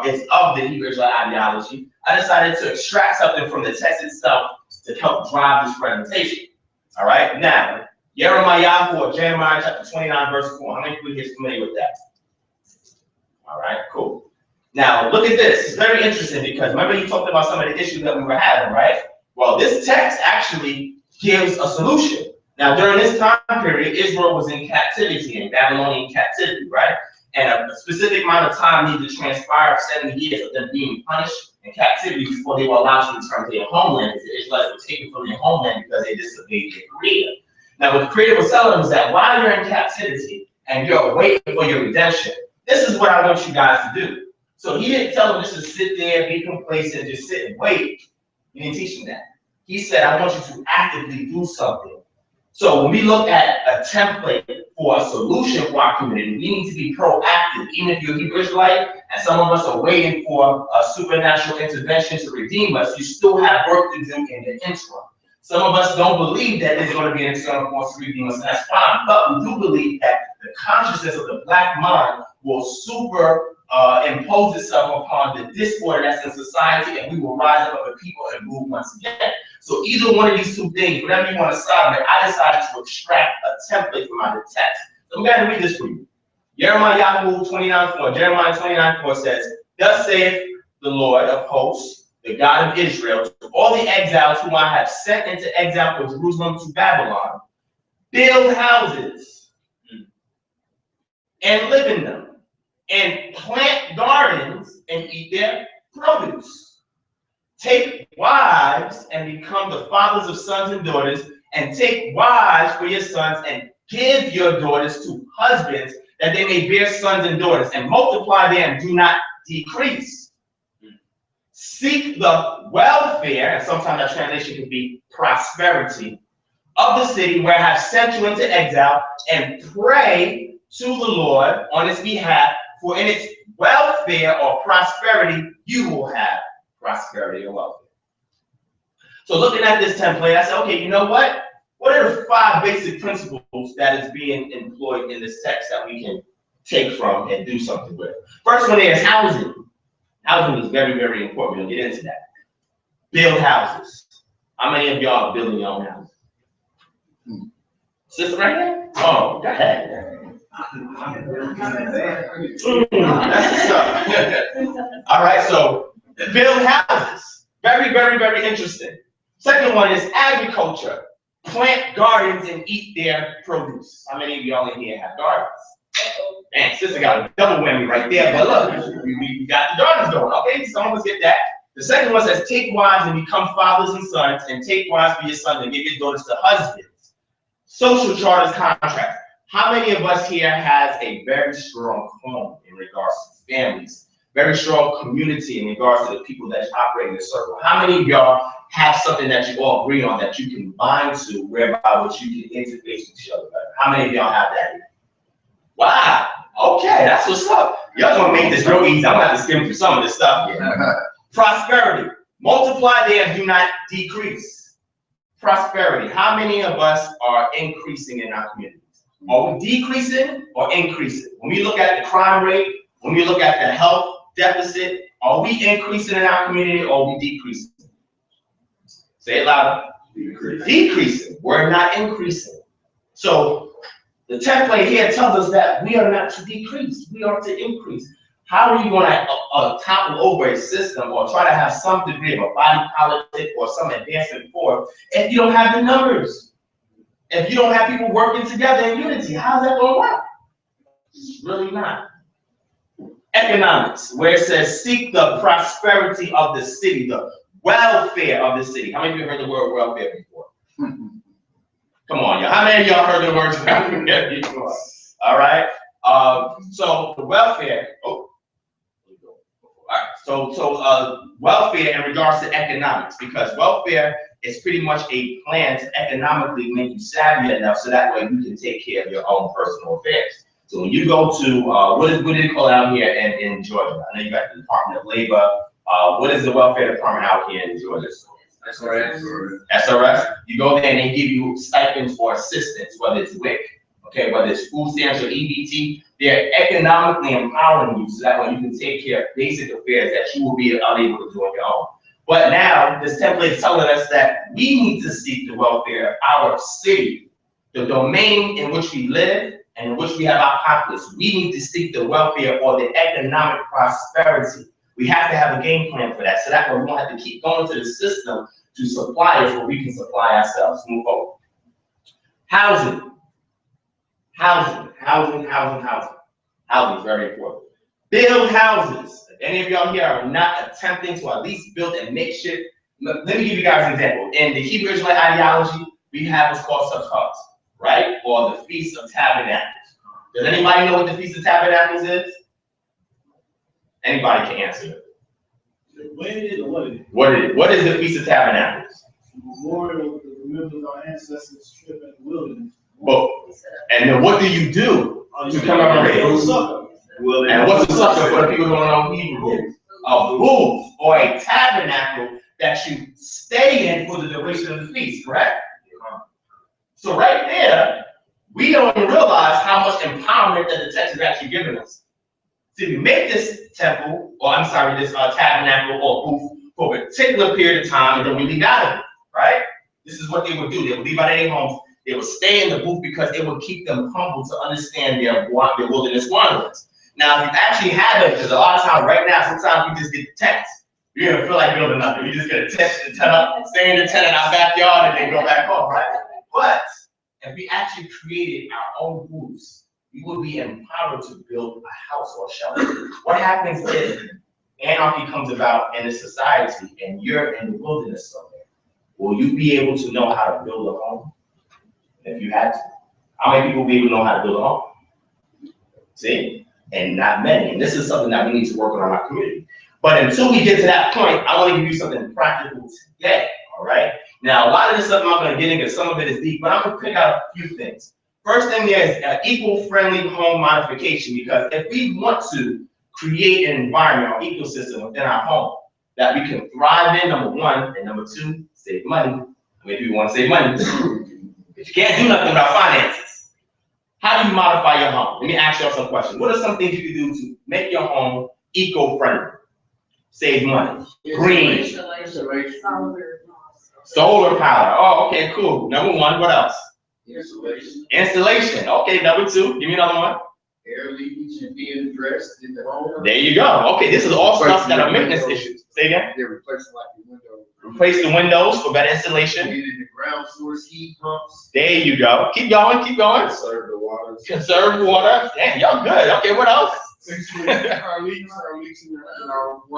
is of the Hebrew Israelite ideology, I decided to extract something from the text itself to help drive this presentation. All right, now, Jeremiah or Jeremiah chapter 29, verse 4. How many people here is familiar with that? All right, cool. Now, look at this. It's very interesting because remember you talked about some of the issues that we were having, right? Well, this text actually gives a solution. Now, during this time period, Israel was in captivity, in Babylonian captivity, right? And a specific amount of time needed to transpire of 70 years of them being punished in captivity before they were allowed to return to their homeland. Because the Israelites were taken from their homeland because they disobeyed their creator. Now, what the creator was telling them is that while you're in captivity and you're waiting for your redemption, this is what I want you guys to do. So he didn't tell them just to sit there, be complacent, just sit and wait. He didn't teach them that. He said, I want you to actively do something. So when we look at a template for a solution for our community, we need to be proactive. Even if you're a Hebrew Israelite and some of us are waiting for a supernatural intervention to redeem us, you still have work to do in the interim. Some of us don't believe that there's going to be an external force to redeem us, and that's fine. But we do believe that the consciousness of the Black mind will impose itself upon the disorder that's in society, and we will rise up as a people and move once again. So either one of these two things, whatever you want to side with, I decided to extract a template from out of the text. So I'm going to read this for you. Jeremiah 29:4. Jeremiah 29:4 says, "Thus saith the Lord of hosts, the God of Israel, to all the exiles whom I have sent into exile from Jerusalem to Babylon, build houses and live in them, and plant gardens and eat their produce. Take wives and become the fathers of sons and daughters, and take wives for your sons, and give your daughters to husbands, that they may bear sons and daughters, and multiply there and do not decrease. Seek the welfare," and sometimes that translation can be prosperity, "of the city where I have sent you into exile, and pray to the Lord on its behalf, for in its welfare or prosperity you will have prosperity or welfare." So looking at this template, I said, okay, you know what? What are the 5 basic principles that is being employed in this text that we can take from and do something with? First one is housing. Housing is very, very important. We'll get into that. Build houses. How many of y'all are building your own house? Sister right here? Oh, go ahead. All right, so build houses. Very, very, very interesting. Second one is agriculture. Plant gardens and eat their produce. How many of y'all in here have gardens? Man, sister got a double whammy right there, but look, we got the gardens going. Okay, some of us get that. The second one says, take wives and become fathers and sons, and take wives for your sons and give your daughters to husbands. Social charters, contracts. How many of us here has a very strong home in regards to families? Very strong community in regards to the people that operate in the circle? How many of y'all have something that you all agree on that you can bind to, whereby which you can interface with each other better? How many of y'all have that here? Wow. Okay, that's what's up. Y'all gonna make this real easy. I'm gonna have to skim through some of this stuff here. Prosperity. Multiply there, do not decrease. Prosperity. How many of us are increasing in our communities? Are we decreasing or increasing? When we look at the crime rate, when we look at the health deficit, are we increasing in our community or are we decreasing? Say it louder. Decreasing. We're not increasing. So the template here tells us that we are not to decrease, we are to increase. How are you going to topple over a system or try to have some degree of a body politic or some advancement forward if you don't have the numbers? If you don't have people working together in unity, how's that going to work? It's really not. Economics, where it says seek the prosperity of the city, the welfare of the city. How many of you heard the word welfare before? Come on, y'all. How many of y'all heard the words welfare before? All right. So the welfare. Oh, all right. So welfare in regards to economics, because welfare is pretty much a plan to economically make you savvy enough so that way you can take care of your own personal affairs. So when you go to what do they call it out here in Georgia? I know you got the Department of Labor. What is the welfare department out here in Georgia? SRS. You go there and they give you stipends for assistance, whether it's WIC, okay, whether it's food stamps or EBT. They're economically empowering you so that way you can take care of basic affairs that you will be unable to do on your own. But now this template is telling us that we need to seek the welfare of our city, the domain in which we live and in which we have our populace. We need to seek the welfare or the economic prosperity. We have to have a game plan for that, so that way we don't have to keep going to the system to supply us where we can supply ourselves. Move forward. Housing. Housing is very important. Build houses. If any of y'all here are not attempting to at least build a makeshift, let me give you guys an example. In the Hebrew Israelite ideology, we have what's called Sukkot, right? Or the Feast of Tabernacles. Does anybody know what the Feast of Tabernacles is? Anybody can answer it.
When it is or what it is?
What is the Feast of Tabernacles?
Memorial to remember our ancestors' trip in the wilderness.
Well, and then what do you do to commemorate? And what's a sucker for the people who don't know Hebrew? A booth or a tabernacle that you stay in for the duration of the feast, correct? So right there, we don't realize how much empowerment that the text is actually giving us. So if you make this temple, or I'm sorry, this tabernacle or booth for a particular period of time, and then we leave out of it, right? This is what they would do. They would leave out of their homes. They would stay in the booth because it would keep them humble to understand their wilderness wanderings. Now, if you actually have it, because a lot of times right now, sometimes we just get tents. You're gonna feel like building nothing. We just get a tent up, stay in the tent in our backyard, and then go back home, right? But if we actually created our own booths, we would be empowered to build a house or shelter. What happens if anarchy comes about in a society and you're in the wilderness somewhere? Will you be able to know how to build a home? If you had to. How many people will be able to know how to build a home? See? And not many. And this is something that we need to work on in our community. But until we get to that point, I want to give you something practical today, all right? Now, a lot of this stuff I'm not going to get into, some of it is deep, but I'm going to pick out a few things. First thing there is eco-friendly home modification, because if we want to create an environment or ecosystem within our home that we can thrive in, number one, and number two, save money. Maybe we want to save money, but you can't do nothing without finances. How do you modify your home? Let me ask y'all some questions. What are some things you can do to make your home eco-friendly? Save money. Green. Solar power. Oh, okay, cool. Number one, what else? Installation. Okay, number two. Give me another one.
Air leakage and being addressed in the home.
There you go. Okay, this is all stuff that are maintenance issues. Say again.
They're replacing like the windows.
Replace the windows for better installation.
Get in the ground source heat pumps.
There you go. Keep going, keep going.
Conserve the water.
Conserve water. Damn, y'all good. Okay, what else?
6 weeks, her leaks in your,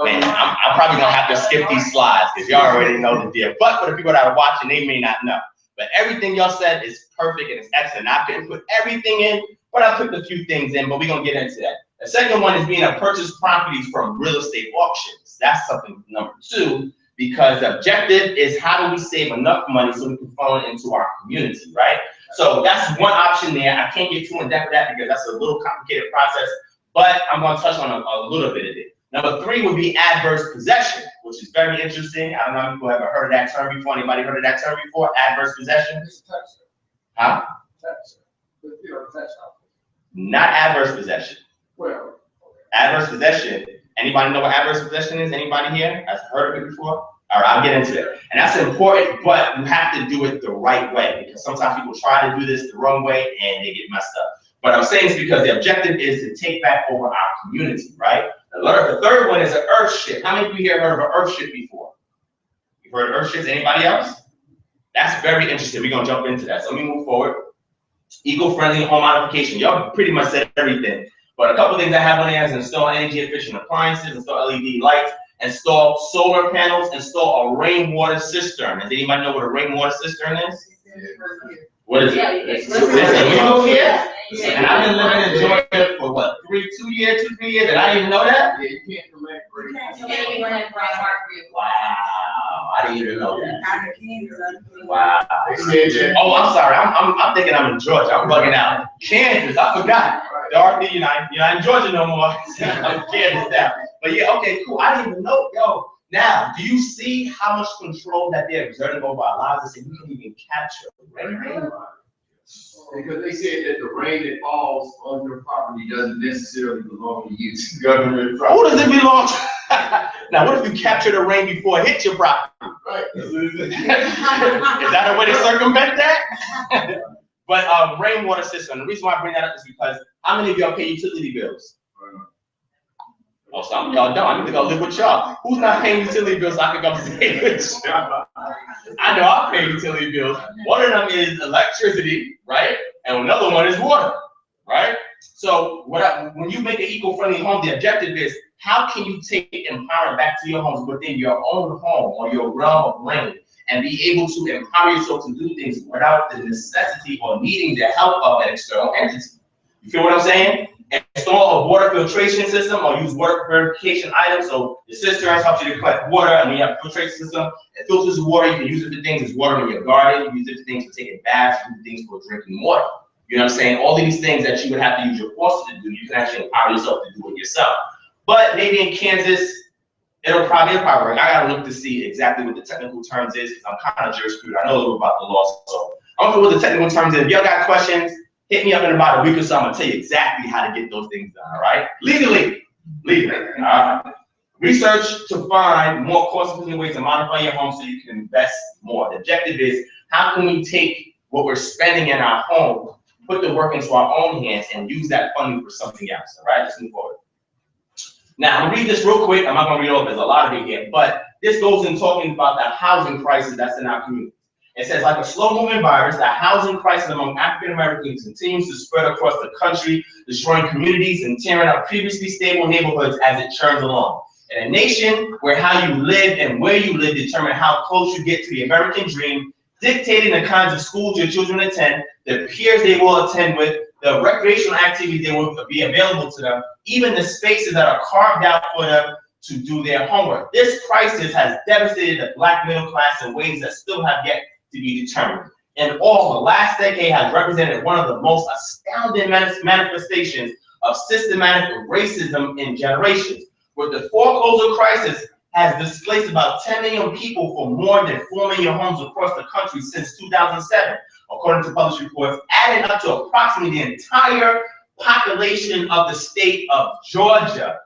Man, I'm probably gonna have to skip these slides because y'all already know the deal. But for the people that are watching, they may not know. But everything y'all said is perfect and it's excellent. I couldn't put everything in, but I put a few things in, but we're gonna get into that. The second one is being able to purchase properties from real estate auctions. That's something number 2, because the objective is how do we save enough money so we can funnel it into our community, right? So that's one option there. I can't get too in depth with that because that's a little complicated process, but I'm gonna touch on a little bit of it. Number 3 would be adverse possession, which is very interesting. I don't know if people have ever heard of that term before. Anybody heard of that term before? Adverse possession?
it's a tax.
Huh?
Tax. You know, tax.
Not adverse possession.
Well,
Adverse possession. Anybody know what adverse possession is? Anybody here has heard of it before? All right, I'll get into it. And that's important, but you have to do it the right way because sometimes people try to do this the wrong way and they get messed up. But I'm saying this because the objective is to take back over our community, right? The third one is an earth shift. How many of you here heard of an earth shift before? You've heard of earth shifts? Anybody else? That's very interesting. We're gonna jump into that. So let me move forward. Eco-friendly home modification. Y'all pretty much said everything. But a couple things I have on there is install energy efficient appliances, install LED lights, install solar panels, install a rainwater cistern. Does anybody know what a rainwater cistern is? What is it? It's illegal here? And I've been living in Georgia for what, 2 years, 3 years, and I didn't even know that?
yeah, you can't collect great.
Wow, I didn't even know that. Wow. Oh, I'm sorry. I'm thinking I'm in Georgia. I'm bugging out. Kansas, I forgot. Dorothy, you're not in Georgia no more. I'm in Kansas now. But yeah, okay, cool. I didn't even know. Yo, now, do you see how much control that they're exerting over our lives? They say we can even capture rain.
Because they said that the rain that falls on your property doesn't necessarily belong to you.
Who does it belong to? Now, what if you capture the rain before it hits your property?
Right.
Is that a way to circumvent that? But rainwater system. The reason why I bring that up is because how many of y'all pay utility bills? Oh, some of y'all don't. I need to go live with y'all. Who's not paying utility bills so I can go stay with y'all? I know I pay utility bills. One of them is electricity, right? And another one is water, right? So when you make an eco-friendly home, the objective is how can you take empowerment back to your homes within your own home or your realm of reign and be able to empower yourself to do things without the necessity or needing the help of an external entity. You feel what I'm saying? Install a water filtration system or use water purification items. So the cisterns helps you to collect water, and when you have a filtration system, it filters the water. You can use it for things as water in your garden. You can use it for things for taking baths. You can use things for drinking water. You know what I'm saying? All of these things that you would have to use your faucet to do, you can actually empower yourself to do it yourself. But maybe in Kansas, it'll probably work. I gotta look to see exactly what the technical terms is because I'm kind of jurisprudent. I know a little about the law, so I don't know what the technical terms is. If y'all got questions, hit me up in about a week or so. I'm gonna tell you exactly how to get those things done, all right? Legally, all right? Research to find more cost-efficient ways to modify your home so you can invest more. The objective is how can we take what we're spending in our home, put the work into our own hands, and use that funding for something else, all right? Let's move forward. Now, I'm gonna read this real quick. I'm not gonna read all of it. There's a lot of it here, but this goes in talking about the housing crisis that's in our community. It says, like a slow-moving virus, the housing crisis among African Americans continues to spread across the country, destroying communities and tearing up previously stable neighborhoods as it churns along. In a nation where how you live and where you live determine how close you get to the American dream, dictating the kinds of schools your children attend, the peers they will attend with, the recreational activities they will be available to them, even the spaces that are carved out for them to do their homework. This crisis has devastated the Black middle class in ways that still have yet to be determined. In all, the last decade has represented one of the most astounding manifestations of systematic racism in generations, where the foreclosure crisis has displaced about 10 million people for more than 4 million homes across the country since 2007, according to published reports, adding up to approximately the entire population of the state of Georgia.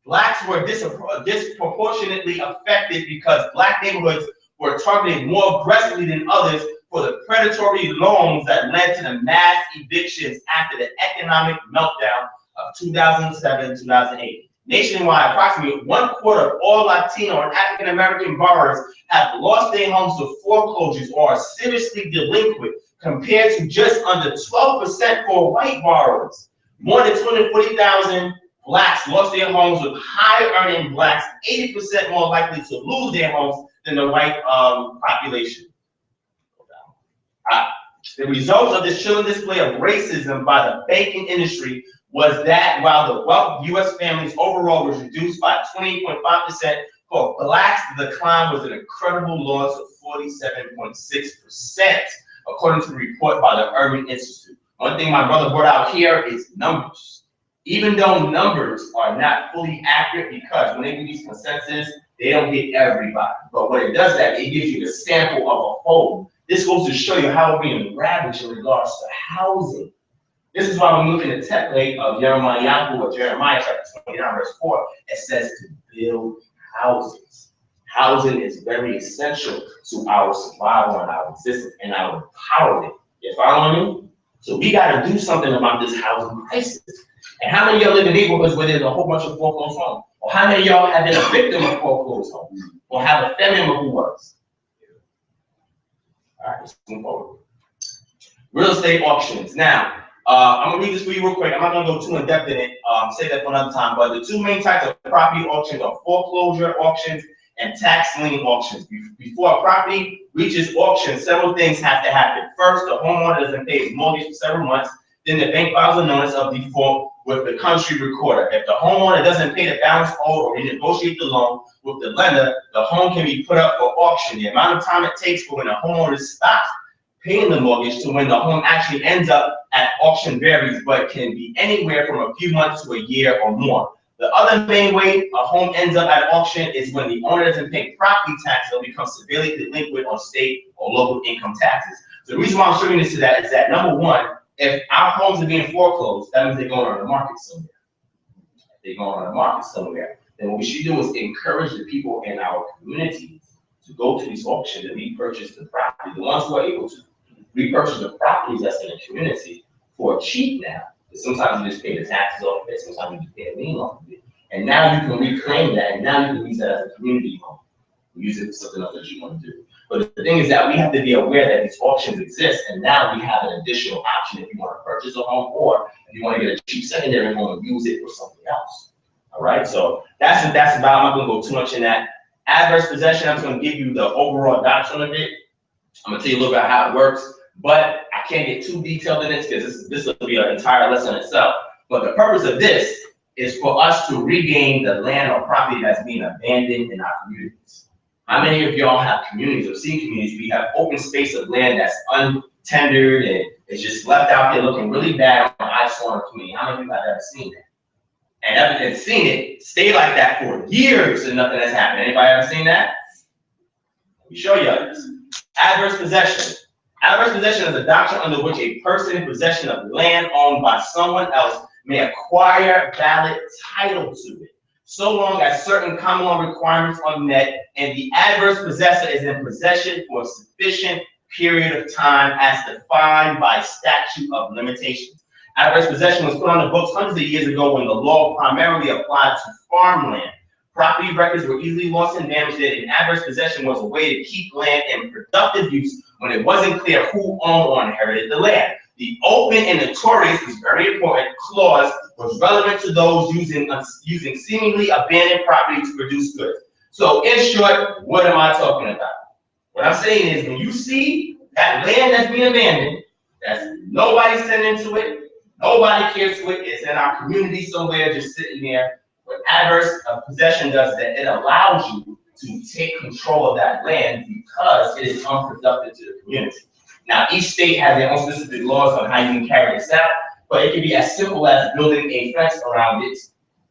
Blacks were disproportionately affected because Black neighborhoods were targeted more aggressively than others for the predatory loans that led to the mass evictions after the economic meltdown of 2007-2008. Nationwide, approximately 1/4 of all Latino and African American borrowers have lost their homes to foreclosures or are seriously delinquent, compared to just under 12% for white borrowers. More than 240,000 blacks lost their homes, with high-earning blacks 80% more likely to lose their homes than the white population. The result of this chilling display of racism by the banking industry was that while the wealth of U.S. families overall was reduced by 20.5%, for blacks, the decline was an incredible loss of 47.6%, according to the report by the Urban Institute. One thing my brother brought out here is numbers. Even though numbers are not fully accurate, because when they do these consensus, they don't get everybody. But when it does that, it gives you the sample of a whole. This goes to show you how we're being ravaged in regards to housing. This is why when we look at the template of Jeremiah chapter 29, verse 4, it says to build houses. Housing is very essential to our survival and our existence and our empowerment. You following me? So we got to do something about this housing crisis. And how many of y'all live in neighborhoods where there's a whole bunch of foreclosed homes? Or how many of y'all have been a victim of foreclosed homes? Or have a family member who was? All right, let's move forward. Real estate auctions. Now, I'm gonna read this for you real quick. I'm not gonna go too in depth in it. Say that for another time. But the two main types of property auctions are foreclosure auctions and tax lien auctions. Before a property reaches auction, several things have to happen. First, the homeowner doesn't pay his mortgage for several months. Then the bank files a notice of default with the country recorder. If the homeowner doesn't pay the balance owed or renegotiate the loan with the lender, the home can be put up for auction. The amount of time it takes for when the homeowner stops paying the mortgage to when the home actually ends up at auction varies, but can be anywhere from a few months to a year or more. The other main way a home ends up at auction is when the owner doesn't pay property tax or becomes severely delinquent on state or local income taxes. So the reason why I'm showing this to that is that, number one, if our homes are being foreclosed, that means they're going on the market somewhere. If they're going on the market somewhere, then what we should do is encourage the people in our communities to go to these auctions and repurchase the property. The ones who are able to repurchase the properties that's in the community for cheap now. Sometimes you just pay the taxes off of it, sometimes you just pay a lien off of it. And now you can reclaim that, and now you can use that as a community home. Use it for something else that you want to do. But the thing is that we have to be aware that these auctions exist, and now we have an additional option if you want to purchase a home, or if you want to get a cheap secondary home and use it for something else. All right, so that's what that's about. I'm not going to go too much in that. Adverse possession, I'm just going to give you the overall doctrine of it. I'm going to tell you a little bit about how it works, but I can't get too detailed in this because this will be an entire lesson itself. But the purpose of this is for us to regain the land or property that's being abandoned in our communities. How many of y'all have communities or seen communities? We have open space of land that's untendered and it's just left out there looking really bad on the eyesore community. How many of you have ever seen that? And ever seen it stay like that for years and nothing has happened? Anybody ever seen that? Let me show you this. Adverse possession. Adverse possession is a doctrine under which a person in possession of land owned by someone else may acquire valid title to it, so long as certain common law requirements are met and the adverse possessor is in possession for a sufficient period of time as defined by statute of limitations. Adverse possession was put on the books hundreds of years ago when the law primarily applied to farmland. Property records were easily lost and damaged, and adverse possession was a way to keep land in productive use when it wasn't clear who owned or inherited the land. The open and notorious, is very important, clause was relevant to those using seemingly abandoned property to produce goods. So in short, what am I talking about? What I'm saying is when you see that land that's being abandoned, that's nobody's sending to it, nobody cares to it, it's in our community somewhere just sitting there. What adverse possession does is that it allows you to take control of that land because it is unproductive to the community. Now, each state has their own specific laws on how you can carry this out, but it can be as simple as building a fence around it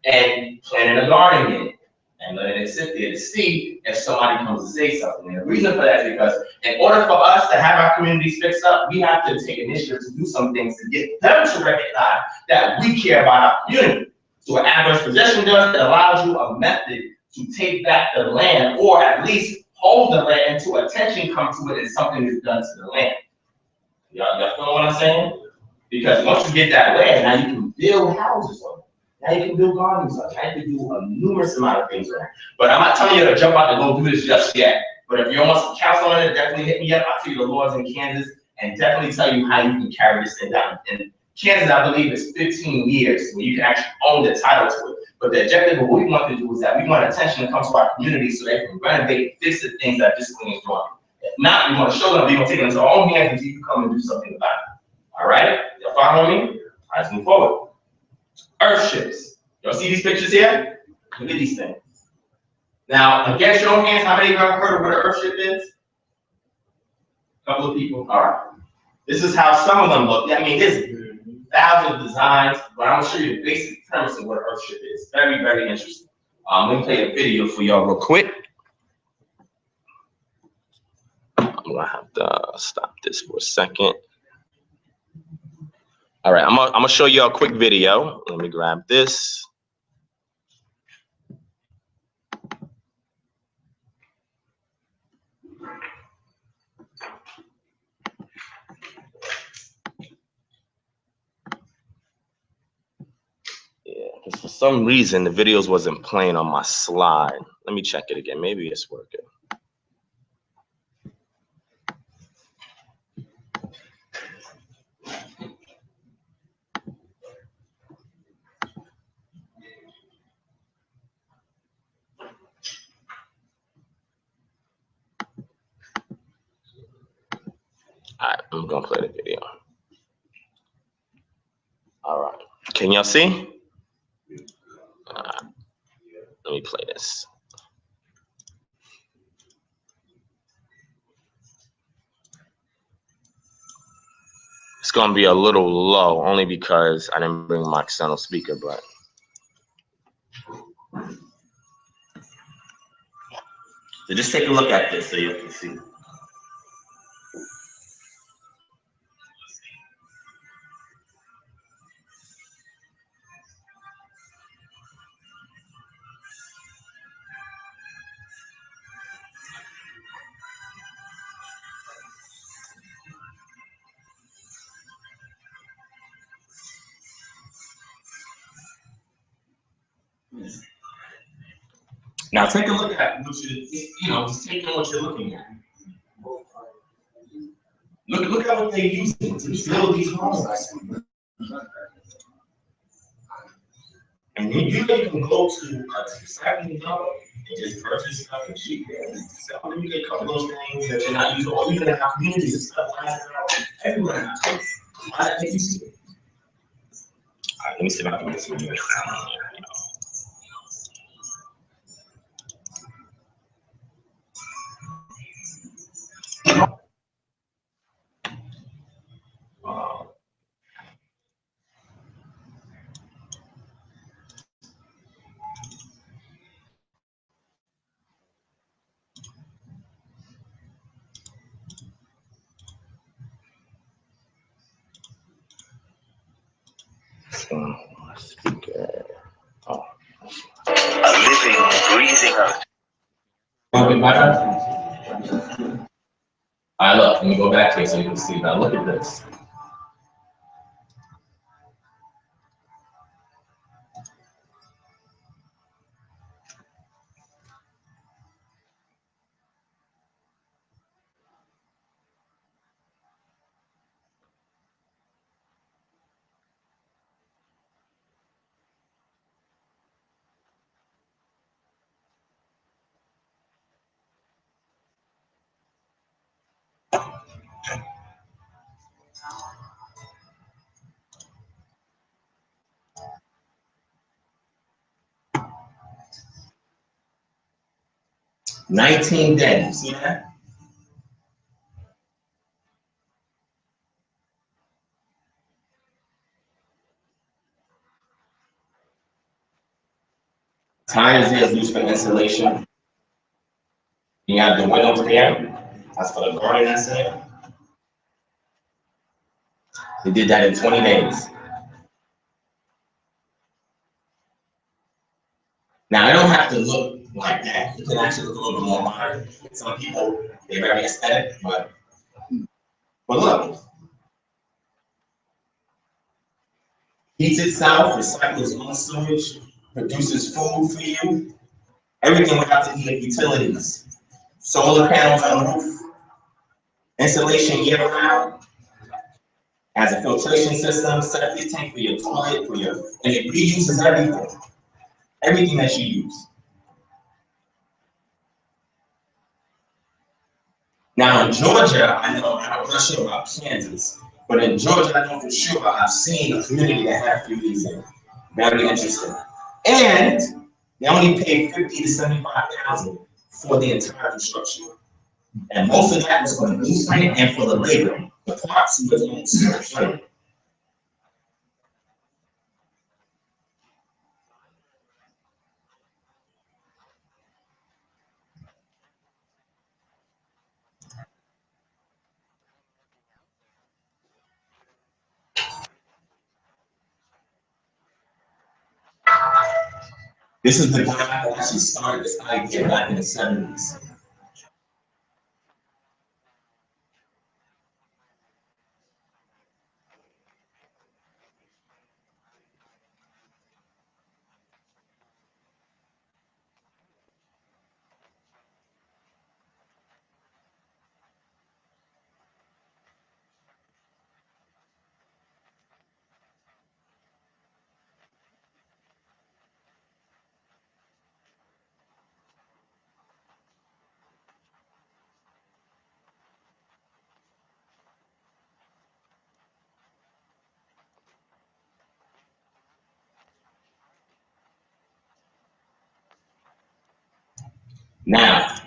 and planting a garden in it and letting it sit there to see if somebody comes to say something. And the reason for that is because in order for us to have our communities fixed up, we have to take initiative to do some things to get them to recognize that we care about our community. So what adverse possession does, it allows you a method to take back the land, or at least hold the land until attention comes to it and something is done to the land. Y'all feel what I'm saying? Because once you get that land, now you can build houses on it. Now you can build gardens on it. Now you can do a numerous amount of things on it. But I'm not telling you to jump out and go do this just yet. But if you want some counsel on it, definitely hit me up. I'll tell you the laws in Kansas and definitely tell you how you can carry this thing down. And Kansas, I believe, is 15 years where you can actually own the title to it. But the objective of what we want to do is that we want attention to come to our community so they can renovate, fix the things that this thing is doing. If not, we want to show them, we want to take it into our own hands and you can come and do something about it. All right? Y'all follow me? All right, let's move forward. Earthships. Y'all see these pictures here? Look at these things. Now, against your own hands, how many of you have heard of what an earthship is? A couple of people. All right. This is how some of them look. I mean, there's thousands of designs, but I'm gonna show you the basic premise of what an earthship is. Very, very interesting. Let me play a video for y'all real quick. I'm gonna have to stop this for a second. All right, I'm gonna show you a quick video. Let me grab this. Yeah, because for some reason the videos wasn't playing on my slide. Let me check it again. Maybe it's working. All right, I'm gonna play the video. All right, can y'all see? All right. Let me play this. It's gonna be a little low, only because I didn't bring my external speaker, but. So just take a look at this so you can see. Now take a look at what just take in what you're looking at. Look at what they're using to build these homes. And you can go to a second dollar and just purchase something cheap. So you get a couple of those things that you're not using, or even in our communities and stuff like that. Everywhere. All right, let me see if I can get some new sound here. Speaker. Oh. A living, breathing earth. All right, look, let me go back here so you can see. Now look at this. $19 dead. You see that? Tires there is used for insulation. You have the windows there. That's for the garden that's there. They did that in 20 days. Now, I don't have to look like that. You can actually look a little bit more modern. Some people, they're very aesthetic, but look. Heats itself, recycles own sewage, produces food for you. Everything without the heat utilities. Solar panels on the roof. Insulation year round. Has a filtration system, septic tank for your toilet, and it reuses everything. Everything that you use. Now in Georgia, I'm not sure about Kansas, but in Georgia, I know for sure I've seen a community that had a few of these in. Very interesting. And they only paid $50,000 to $75,000 for the entire construction. And most of that was for the blueprint and for the labor. The parts was on. This is the guy that actually started this idea back in the 70s. Now,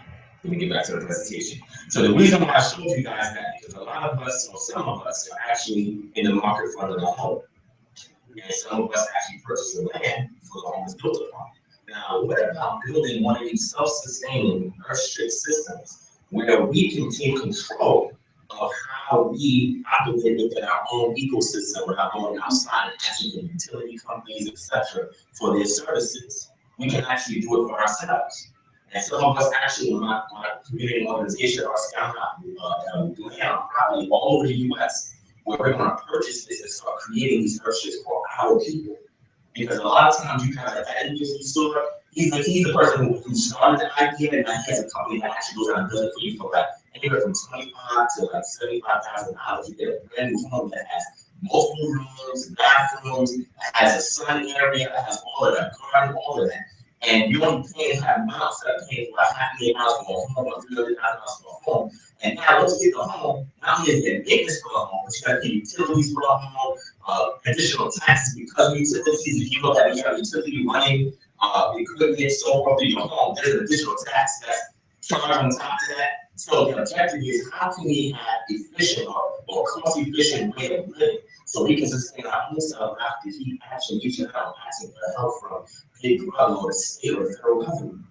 let me get back to the presentation. So the reason why I showed you guys that, because a lot of us, or some of us, are actually in the market for another home. And some of us actually purchase the land for the home is built upon. Now, what about building one of these self-sustaining earth-strip systems where we can take control of how we operate within our own ecosystem without going outside and asking the utility companies, etc., for their services? We can actually do it for ourselves. And some of us actually in my community organization are scouting out probably all over the US where we're going to purchase this and start creating these purchases for our people. Because a lot of times you kind of had in store, he's the person who started the idea, and now he has a company that actually goes out and does it for you for like anywhere from $25,000 to like $75,000. You get a brand new home that has multiple rooms, bathrooms, has a sun area, has all of that, garden, all of that. And you only pay to have amounts that are paying for $500,000 for a home or $300,000 for a home. And now once you get the home, not only is there maintenance for the home, but you got to get utilities for the home, additional taxes because of utilities. If you look at it, you have utility running, equipment, so forth through your home, there's an additional tax that's charged on top of that. So the objective is how can we have efficient or cost-efficient way of living so we can sustain our own self after he actually reaching out and asking for help from big brother or the state or federal government.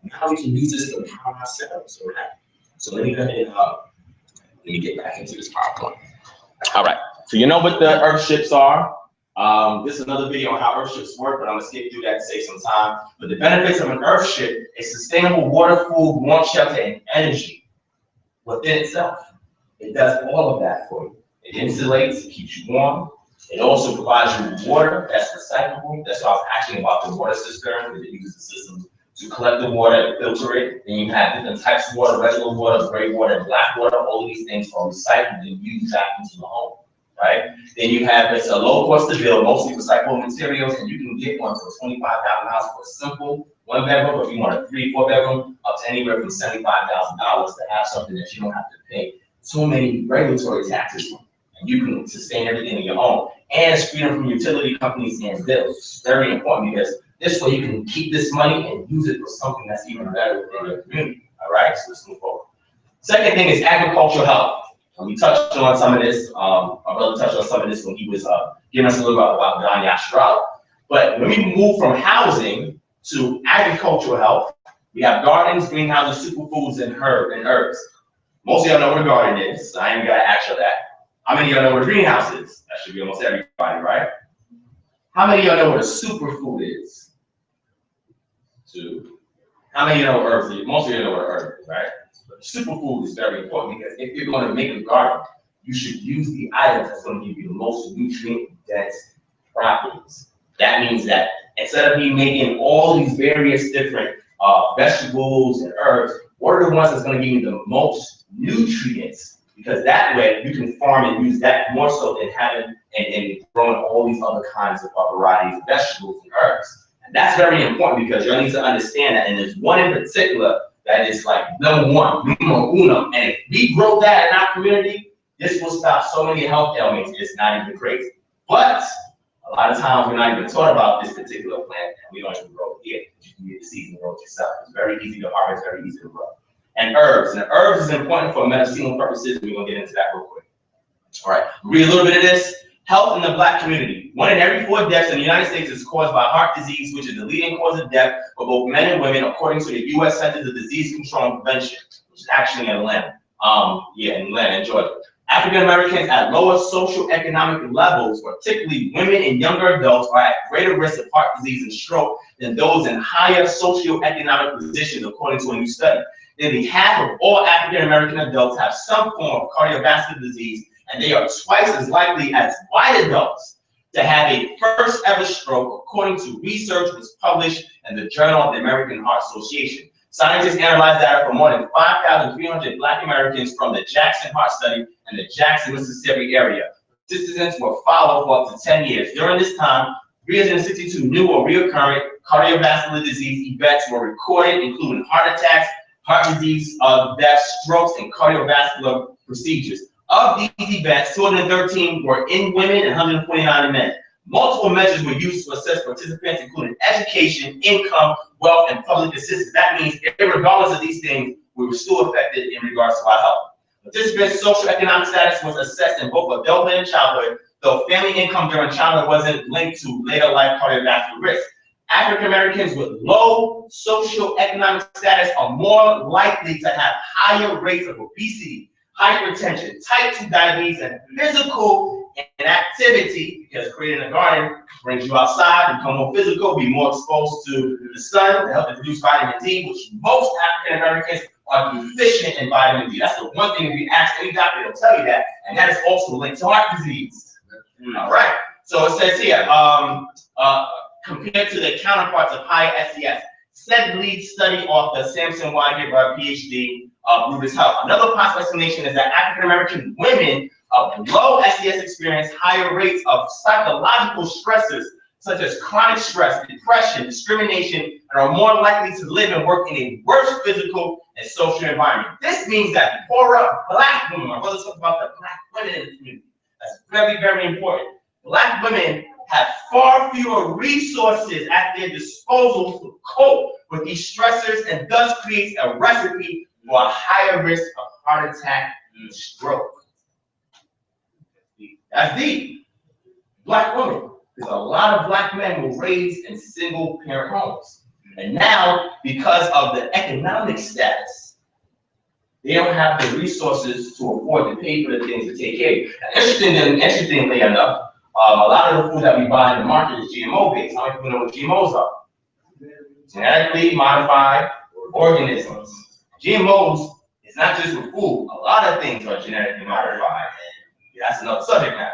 Now we can use this to empower ourselves, all right? So let me go ahead and let me get back into this PowerPoint. All right, so you know what the earth ships are. This is another video on how earth ships work, but I'm gonna skip through that to save some time. But the benefits of an earth ship is sustainable water, food, warmth, shelter, and energy within itself. It does all of that for you. It insulates, it keeps you warm. It also provides you with water that's recyclable. That's why I was asking about the water cistern, because it uses the system to collect the water and filter it. Then you have different types of water, regular water, gray water, and black water. All of these things are recycled and used back into the home, right? Then you have, it's a low cost to build, mostly recyclable materials, and you can get one for $25,000 for a simple one bedroom, or if you want a 3-4 bedroom, up to anywhere from $75,000 to have something that you don't have to pay so many regulatory taxes from. And you can sustain everything in your own. And it's freedom from utility companies and bills. It's very important because this way you can keep this money and use it for something that's even better within your community. All right, so let's move forward. Second thing is agricultural health. And we touched on some of this, our brother touched on some of this when he was giving us a little bit about Don Yashirala. But when we move from housing to agricultural health, we have gardens, greenhouses, superfoods, and herbs. Most of y'all know what a garden is, so I ain't gonna ask you that. How many of y'all know what a greenhouse is? That should be almost everybody, right? How many of y'all know what a superfood is? 2. How many of y'all know what herbs is? Most of you know what herbs is, right? But superfood is very important because if you're going to make a garden, you should use the items that's going to give you the most nutrient-dense properties. That means that instead of you making all these various different vegetables and herbs, what are the ones that's going to give you the most nutrients because that way you can farm and use that more so than having and growing all these other kinds of varieties of vegetables and herbs. And that's very important because you need to understand that. And there's one in particular that is like number one, numero uno. And if we grow that in our community, this will stop so many health ailments. It's not even crazy. But a lot of times we're not even taught about this particular plant, and we don't even grow it here. You can get the seeds and grow it yourself. It's very easy to harvest, very easy to grow. And herbs is important for medicinal purposes. We're gonna get into that real quick. All right, read a little bit of this. Health in the Black community. 1 in every 4 deaths in the United States is caused by heart disease, which is the leading cause of death for both men and women, according to the U.S. Centers of Disease Control and Prevention, which is actually in Atlanta. In Atlanta, in Georgia. African Americans at lower socioeconomic levels, particularly women and younger adults, are at greater risk of heart disease and stroke than those in higher socioeconomic positions, according to a new study. Nearly half of all African American adults have some form of cardiovascular disease, and they are twice as likely as white adults to have a first ever stroke, according to research was published in the Journal of the American Heart Association. Scientists analyzed data from more than 5,300 Black Americans from the Jackson Heart Study in the Jackson, Mississippi area. Participants were followed for up to 10 years. During this time, 362 new or recurrent cardiovascular disease events were recorded, including heart attacks, heart disease, deaths, strokes, and cardiovascular procedures. Of these events, 213 were in women and 149 in men. Multiple measures were used to assess participants, including education, income, wealth, and public assistance. That means, regardless of these things, we were still affected in regards to our health. Participants' socioeconomic status was assessed in both adulthood and childhood, though family income during childhood wasn't linked to later life cardiovascular risk. African Americans with low socioeconomic status are more likely to have higher rates of obesity, hypertension, type 2 diabetes, and physical inactivity, because creating a garden brings you outside, become more physical, be more exposed to the sun, to help to produce vitamin D, which most African Americans are deficient in vitamin D. That's the one thing if you ask any doctor, they'll tell you that, and that is also linked to heart disease. All right, so it says here, compared to the counterparts of high SES, said lead study author Samson Wyger, PhD, Brutus Health. Another possible explanation is that African American women of low SES experience higher rates of psychological stressors such as chronic stress, depression, discrimination, and are more likely to live and work in a worse physical and social environment. This means that poorer Black women, my brothers talk about the Black women in the community. That's very, very important. Black women have far fewer resources at their disposal to cope with these stressors, and thus creates a recipe for a higher risk of heart attack and stroke. That's deep. Black women. Because a lot of Black men were raised in single parent homes. And now, because of the economic status, they don't have the resources to afford to pay for the things to take care of. Interestingly enough, a lot of the food that we buy in the market is GMO based. How many people know what GMOs are? Genetically modified organisms. GMOs is not just for food. A lot of things are genetically modified. That's another subject matter.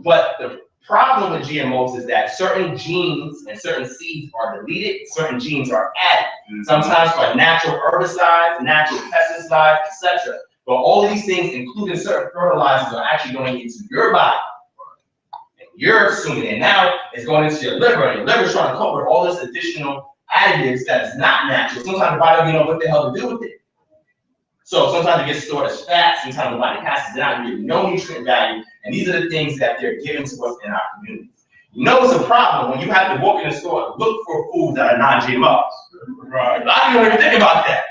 But the problem with GMOs is that certain genes and certain seeds are deleted, certain genes are added. Sometimes for natural herbicides, natural pesticides, etc. But all these things, including certain fertilizers, are actually going into your body. And you're assuming, and now it's going into your liver, and your liver's trying to cope with all this additional additives that is not natural. Sometimes the body doesn't know what the hell to do with it. So sometimes it gets stored as fat, sometimes the body passes it out, you get no nutrient value, and these are the things that they're giving to us in our communities. You know it's a problem when you have to walk in the store and look for foods that are non-GMOs. Right. A lot of people don't even think about that.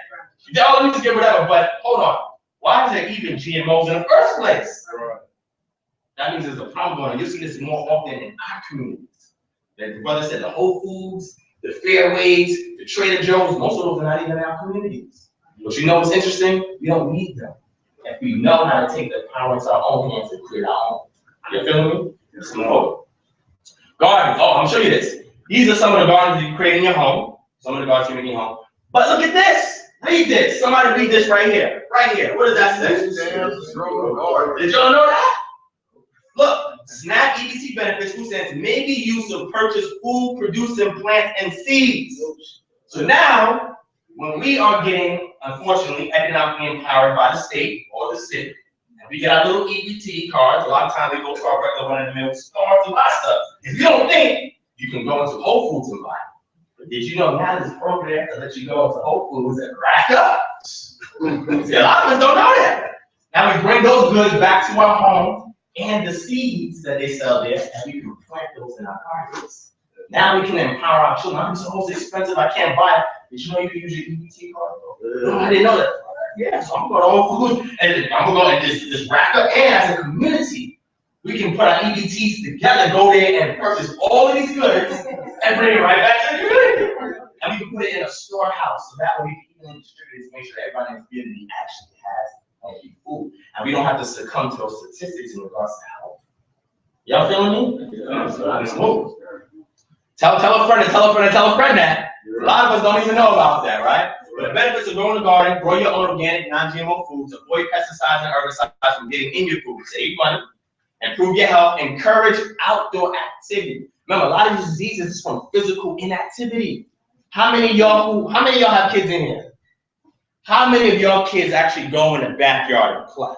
You don't need to get whatever, but hold on. Why is there even GMOs in the first place? Right. That means there's a problem going on. You'll see this more often in our communities. Like the brother said, the Whole Foods, the Fairways, the Trader Joe's, most of those are not even in our communities. But you know what's interesting? We don't need them. If we know how to take the power into our own hands and create our own. You feel me? Let's move over. Gardens. Oh, I'm gonna show you this. These are some of the gardens that you create in your home. Some of the gardens you make in your home. But look at this. Read this. Somebody read this right here. Right here. What does that say? Did y'all know that? Look, SNAP EBT benefits, food stamps may be used to purchase food producing plants and seeds. So now, when we are getting, unfortunately, economically empowered by the state or the city, and We get our little EBT cards. A lot of times we go to our regular run-of-the-mill store to buy stuff. If you don't think, you can go into Whole Foods and buy it. But did you know now this program that lets you go into Whole Foods and rack up? See, a lot of us don't know that. Now we bring those goods back to our home and the seeds that they sell there, and we can plant those in our gardens. Now we can empower our children. It's almost expensive. I can't buy it. Did you know you can use your EBT card? No, I didn't know that. Yeah, so I'm going to Whole Foods and I'm going to go and just rack up. And as a community, we can put our EBTs together, go there and purchase all of these goods and bring it right back to the community. And we can put it in a storehouse so that way we can even distribute it to make sure that everybody in the community actually has healthy food. And we don't have to succumb to those statistics in regards to health. Y'all feeling me? Yeah. So let's move. Tell a friend and tell a friend and tell a friend that. A lot of us don't even know about that, right? But the benefits of growing a garden, grow your own organic, non-GMO foods, avoid pesticides and herbicides from getting in your food, save money, improve your health, encourage outdoor activity. Remember, a lot of these diseases is from physical inactivity. How many of y'all have kids in here? How many of y'all kids actually go in the backyard and play?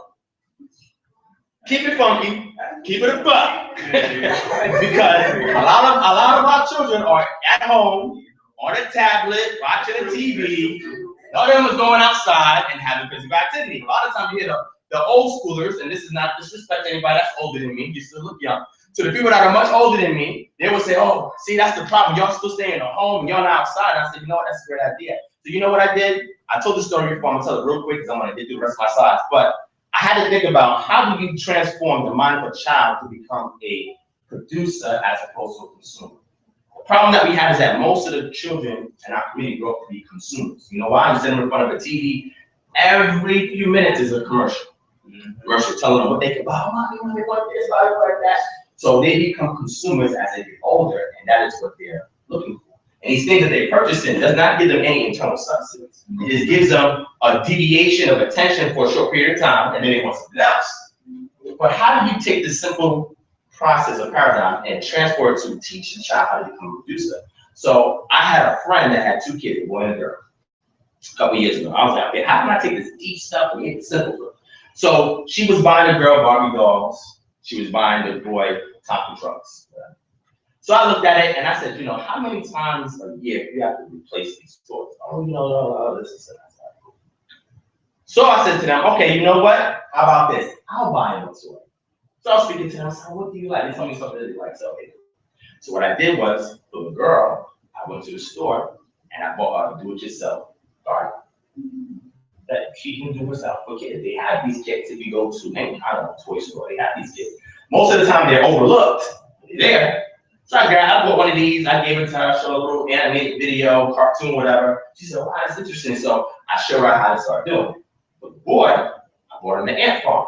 Keep it funky, keep it a buck. Because a lot of our children are at home on a tablet, watching a TV. None of them is going outside and having physical activity. A lot of times you hear the old schoolers, and this is not disrespect to anybody that's older than me, you still look young. So the people that are much older than me, they would say, oh, see, that's the problem. Y'all still staying at home and y'all not outside. And I said, you know what, that's a great idea. So you know what I did? I told the story before. I'm gonna tell it real quick because I'm gonna get through the rest of my slides. But I had to think about how do you transform the mind of a child to become a producer as opposed to a consumer. The problem that we have is that most of the children in our community grow up to be consumers. You know why? You sit them in front of a TV, every few minutes is a commercial. Commercial telling them what they can buy. Oh, they want this, buy it like that. So they become consumers as they get older, and that is what they're looking for. And these things that they purchase in does not give them any internal substance. It just gives them a deviation of attention for a short period of time, and then they want something else. But how do you take this simple process or paradigm and transfer it to teach the child how to become a producer? So I had a friend that had two kids, a boy and a girl, a couple years ago. I was like, okay, how can I take this deep stuff and make it simple for them? So she was buying the girl Barbie dolls. She was buying the boy Tonka trucks. So I looked at it and I said, you know, how many times a year do you have to replace these toys? Oh, you know, this is that. So I said to them, okay, you know what? How about this? I'll buy them a toy. So I was speaking to them. I said, what do you like? They told me something that they like. So, okay. So what I did was, for the girl, I went to the store and I bought her a do-it-yourself garden that she can do herself for kids. They have these kits. If you go to any kind of toy store, they have these kits. Most of the time, they're overlooked. They're there. So I bought one of these. I gave it to her, showed a little animated video, cartoon, whatever. She said, wow, that's interesting. So I showed her how to start doing it. But the boy, I bought him an ant farm.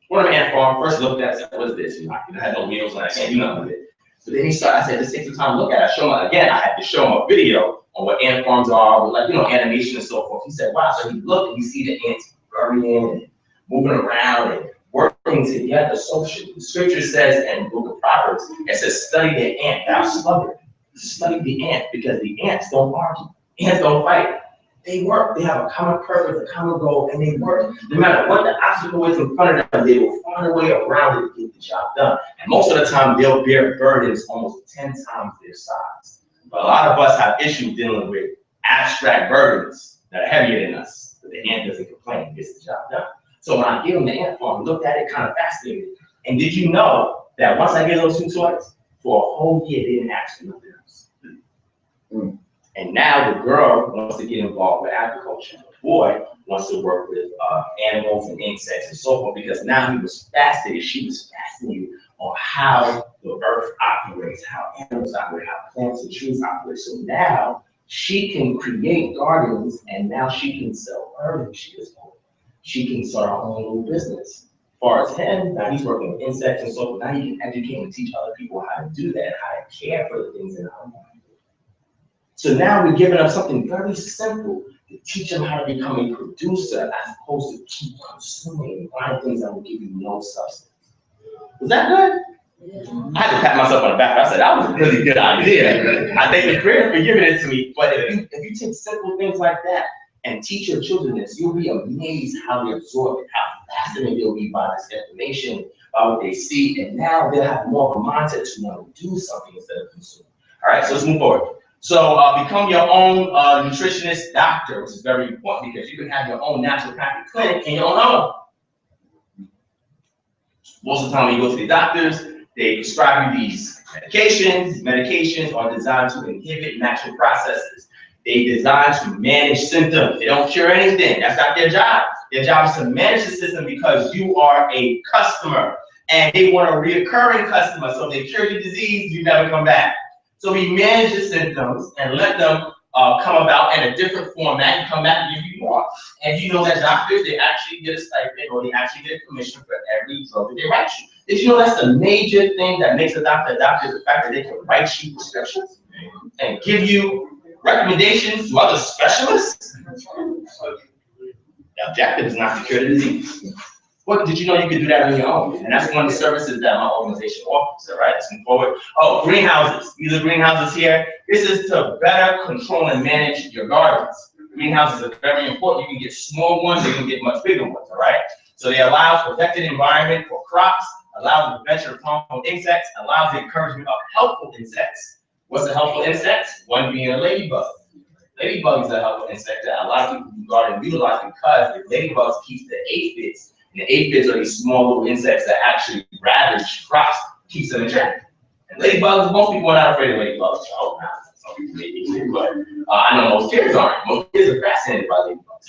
Bought him an ant farm. First looked at it, I said, what is this? You know, I had no wheels and I can't do nothing with it. But then he started, I said, let's take some time to look at it. I showed him, again, I had to show him a video on what ant farms are, with, like, you know, animation and so forth. He said, wow. So he looked and you see the ants burying and moving around and working together socially. The scripture says in the book of Proverbs, it says, study the ant, thou sluggard. Study the ant, because the ants don't argue. Ants don't fight. They work. They have a common purpose, a common goal, and they work. No matter what the obstacle is in front of them, they will find a way around it to get the job done. And most of the time, they'll bear burdens almost 10 times their size. But a lot of us have issues dealing with abstract burdens that are heavier than us. But the ant doesn't complain, gets the job done. So when I gave him the ant farm, looked at it, kind of fascinated. And did you know that once I gave those two toys, for a whole year, they didn't ask for nothing else. And now the girl wants to get involved with agriculture. The boy wants to work with animals and insects and so forth, because now he was fascinated, she was fascinated on how the earth operates, how animals operate, how plants and trees operate. So now she can create gardens, and now she can sell herbs. She can start her own little business. As far as him, now he's working with insects and so forth. Now he can educate and teach other people how to do that, and how to care for the things in our life. So now we're giving up something very simple to teach them how to become a producer, as opposed to keep consuming and buying things that will give you no substance. Was that good? Yeah. I had to pat myself on the back. I said, that was a really good idea. I thank the Creator for giving it to me. But if you take simple things like that and teach your children this, you'll be amazed how they absorb it, how fascinated they'll be by this information, by what they see, and now they'll have more of a mindset to want to do something instead of consume. All right, so let's move forward. So become your own nutritionist doctor, which is very important because you can have your own naturopathic clinic in your own home. Most of the time when you go to the doctors, they prescribe you these medications. Medications are designed to inhibit natural processes. They designed to manage symptoms. They don't cure anything. That's not their job. Their job is to manage the system because you are a customer and they want a reoccurring customer. So if they cure your disease, you never come back. So we manage the symptoms and let them come about in a different format and come back and give you more. And you know that doctors, they actually get a stipend or they actually get a commission for every drug that they write you. Did you know that's the major thing that makes a doctor is the fact that they can write you prescriptions and give you recommendations to other specialists? The objective is not to cure the disease. What did you know you could do that on your own? And that's one of the services that my organization offers. All right, let's move forward. Oh, greenhouses. These are greenhouses here. This is to better control and manage your gardens. Greenhouses are very important. You can get small ones, you can get much bigger ones. All right. So they allow protected environment for crops, allow the prevention of harmful insects, allows the encouragement of helpful insects. What's a helpful insect? One being a ladybug. Ladybug is a helpful insect that a lot of people who garden utilize because the ladybugs keep the aphids. And the aphids are these small little insects that actually ravage crops, keeps them in check. And ladybugs, most people are not afraid of ladybugs. Oh, some people may be, but I know most kids aren't. Most kids are fascinated by ladybugs.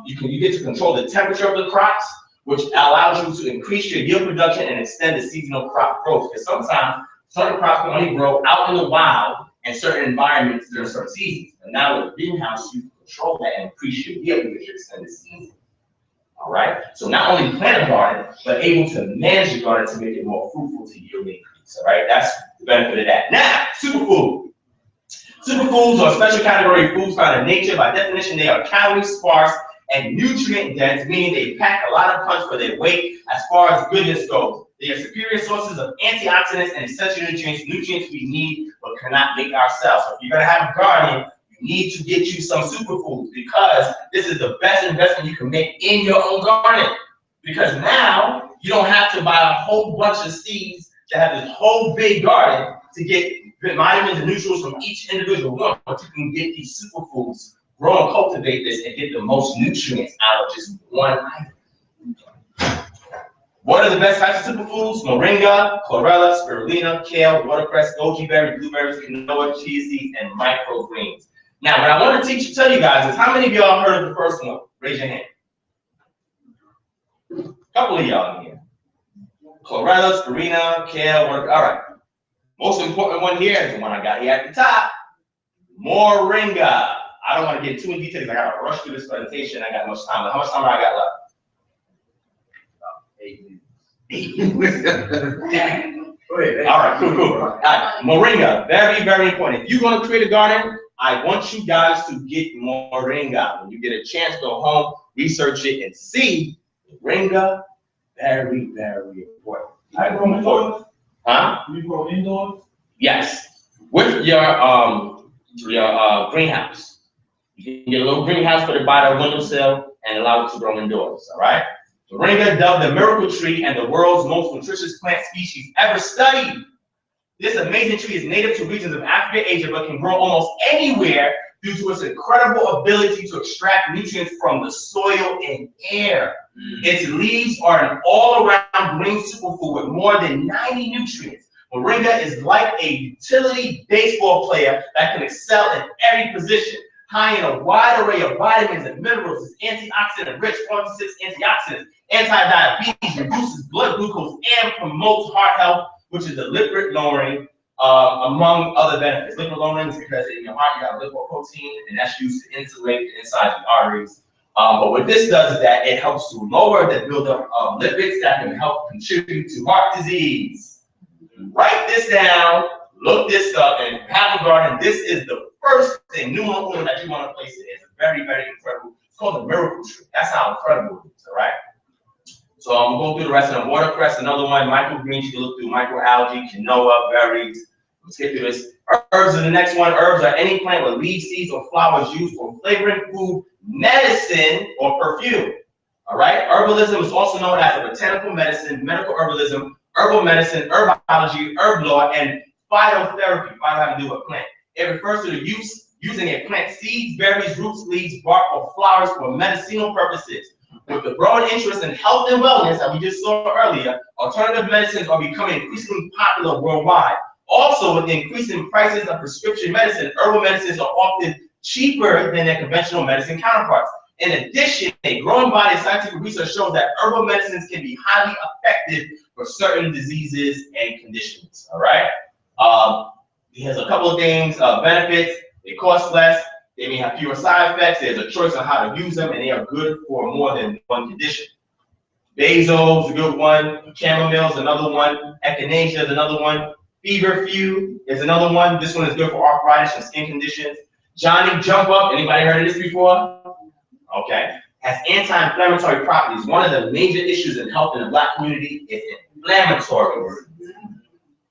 You get to control the temperature of the crops, which allows you to increase your yield production and extend the seasonal crop growth. Because sometimes certain crops can only grow out in the wild in certain environments during certain seasons. And now with a greenhouse, you can control that and increase your yield because you extend the season. All right. So not only plant a garden, but able to manage the garden to make it more fruitful to yield increase. All right. That's the benefit of that. Now, superfood. Superfoods are special category foods found in nature. By definition, they are calorie sparse and nutrient dense, meaning they pack a lot of punch for their weight as far as goodness goes. They are superior sources of antioxidants and essential nutrients we need but cannot make ourselves. So if you're going to have a garden, you need to get you some superfoods because this is the best investment you can make in your own garden. Because now you don't have to buy a whole bunch of seeds to have this whole big garden to get vitamins and nutrients from each individual one, but you can get these superfoods, grow and cultivate this, and get the most nutrients out of just one item. What are the best types of superfoods? Moringa, chlorella, spirulina, kale, watercress, goji berry, blueberries, quinoa, chia seeds, and microgreens. Now, what I want to tell you guys is how many of y'all heard of the first one? Raise your hand. A couple of y'all in here. Chlorella, spirulina, kale, watercress. All right. Most important one here is the one I got here at the top. Moringa. I don't want to get too in detail because I got to rush through this presentation. I got much time. But how much time do I got left? 8 minutes. Go ahead. All right, cool. All right. Moringa, very, very important. If you're going to create a garden, I want you guys to get moringa. When you get a chance, go home, research it, and see. Moringa, very, very important. I grow indoors. Huh?
You grow indoors?
Yes. With your greenhouse. You can get a little greenhouse, put it by the windowsill, and allow it to grow indoors. All right. Moringa, dubbed the miracle tree and the world's most nutritious plant species ever studied. This amazing tree is native to regions of Africa, Asia, but can grow almost anywhere due to its incredible ability to extract nutrients from the soil and air. Its leaves are an all-around green superfood with more than 90 nutrients. Moringa is like a utility baseball player that can excel in every position. High in a wide array of vitamins and minerals, it's antioxidant rich, 46 antioxidants, anti-diabetes, reduces blood glucose, and promotes heart health, which is a lipid lowering, among other benefits. Lipid lowering is because in your heart you have lipoprotein, and that's used to insulate the inside of the arteries. But what this does is that it helps to lower the buildup of lipids that can help contribute to heart disease. Write this down, look this up, and have a garden. This is the first thing, numero uno, that you want to place it. It's very, very incredible. It's called the miracle tree. That's how incredible it is, all right? So I'm going to go through the rest of them. Watercress, another one. Microgreens, you can look through microalgae, quinoa, berries, Let's get through this. Herbs is the next one. Herbs are any plant with leaves, seeds, or flowers used for flavoring food, medicine, or perfume. All right? Herbalism is also known as a botanical medicine, medical herbalism, herbal medicine, herbology, herb law, and phytotherapy. Phyto having to do with plant. It refers to the using a plant's seeds, berries, roots, leaves, bark, or flowers for medicinal purposes. With the growing interest in health and wellness that we just saw earlier, alternative medicines are becoming increasingly popular worldwide. Also, with the increasing prices of prescription medicine, herbal medicines are often cheaper than their conventional medicine counterparts. In addition, a growing body of scientific research shows that herbal medicines can be highly effective for certain diseases and conditions. All right. Here's a couple of things. Benefits: they cost less. They may have fewer side effects. There's a choice on how to use them, and they are good for more than one condition. Basil is a good one. Chamomile is another one. Echinacea is another one. Feverfew is another one. This one is good for arthritis and skin conditions. Johnny Jump Up. Anybody heard of this before? Okay. Has anti-inflammatory properties. One of the major issues in health in the Black community is inflammatory.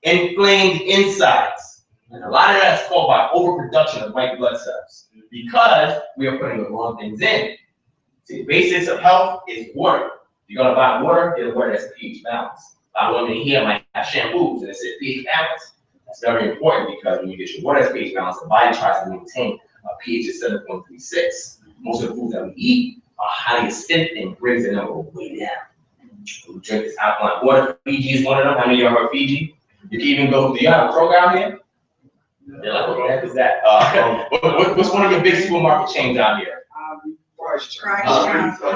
Inflamed insides. And a lot of that is caused by overproduction of white blood cells because we are putting the wrong things in. See, the basics of health is water. If you're going to buy water, get a water that's pH balanced. A lot of women here might have shampoos and it says pH balance. That's very important because when you get your water that's pH balanced, the body tries to maintain a pH of 7.36. Most of the foods that we eat are highly acidic and brings the number way down. We drink this alkaline water. Fiji is one of them. How many of y'all heard Fiji? You can even go, do you have a program here? They're like, what the heck is that? What's one of your big supermarket chains out here?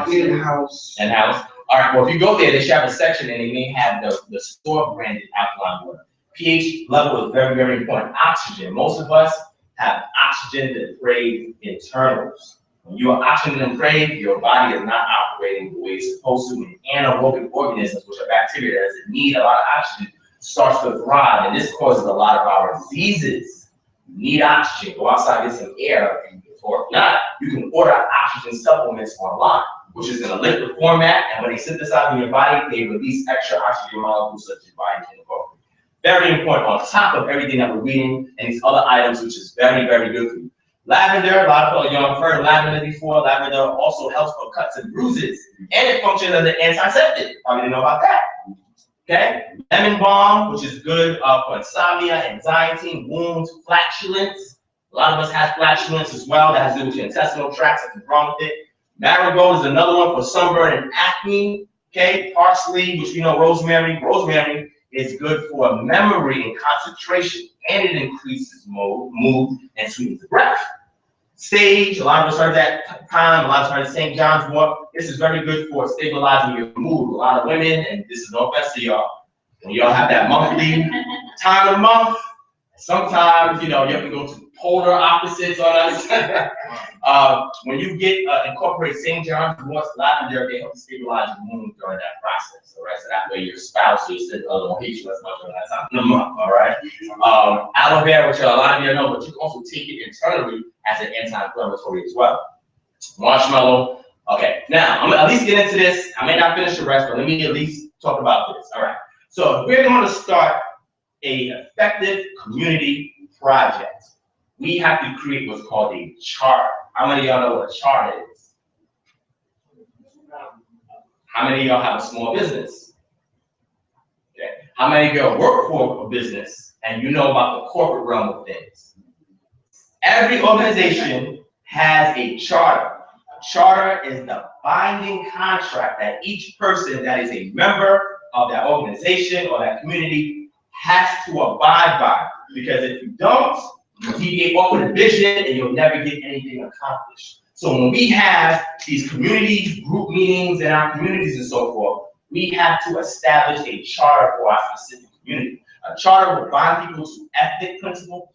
In-house.
In-house. All right, well, if you go there, they should have a section and they may have the store branded alkaline water. pH level is very, very important. Oxygen. Most of us have oxygen depraved internals. When you are oxygen depraved, your body is not operating the way it's supposed to. And anaerobic organisms, which are bacteria that need a lot of oxygen, starts to thrive, and this causes a lot of our diseases. You need oxygen. Go outside, get some air, or if not, you can order oxygen supplements online, which is in a liquid format, and when they synthesize in your body, they release extra oxygen molecules such as your body can incorporate. Very important on top of everything that we're reading and these other items, which is very, very good for you. Lavender, a lot of y'all have heard of lavender before. Lavender also helps for cuts and bruises, and it functions as an antiseptic. Probably didn't know about that. Okay, lemon balm, which is good for insomnia, anxiety, wounds, flatulence. A lot of us have flatulence as well. That has to do with your intestinal tract. Something's wrong with it. Marigold is another one for sunburn and acne. Okay, parsley, which we know rosemary. Rosemary is good for memory and concentration, and it increases mood and sweetens the breath. Sage, a lot of us heard that time, a lot of us heard St. John's wort. This is very good for stabilizing your mood. A lot of women, and this is no offense to y'all, when y'all have that monthly time of the month, sometimes, you have to go to polar opposites on us. When you get incorporate St. John's wort, lavender, they help stabilize your mood during that process. All right, so that way your spouse or your sister won't hate you as much on that time of the month. All right. Aloe vera, which a lot of you know, but you can also take it internally as an anti-inflammatory as well. Marshmallow. Okay, now I'm gonna at least get into this. I may not finish the rest, but let me at least talk about this. All right. So if we're going to start an effective community project, we have to create what's called a charter. How many of y'all know what a charter is? How many of y'all have a small business? Okay. How many of y'all work for a business and you know about the corporate realm of things? Every organization has a charter. A charter is the binding contract that each person that is a member of that organization or that community has to abide by. Because if you don't, you deviate off of the vision and you'll never get anything accomplished. So when we have these community group meetings in our communities and so forth, we have to establish a charter for our specific community. A charter will bind people to ethic principles.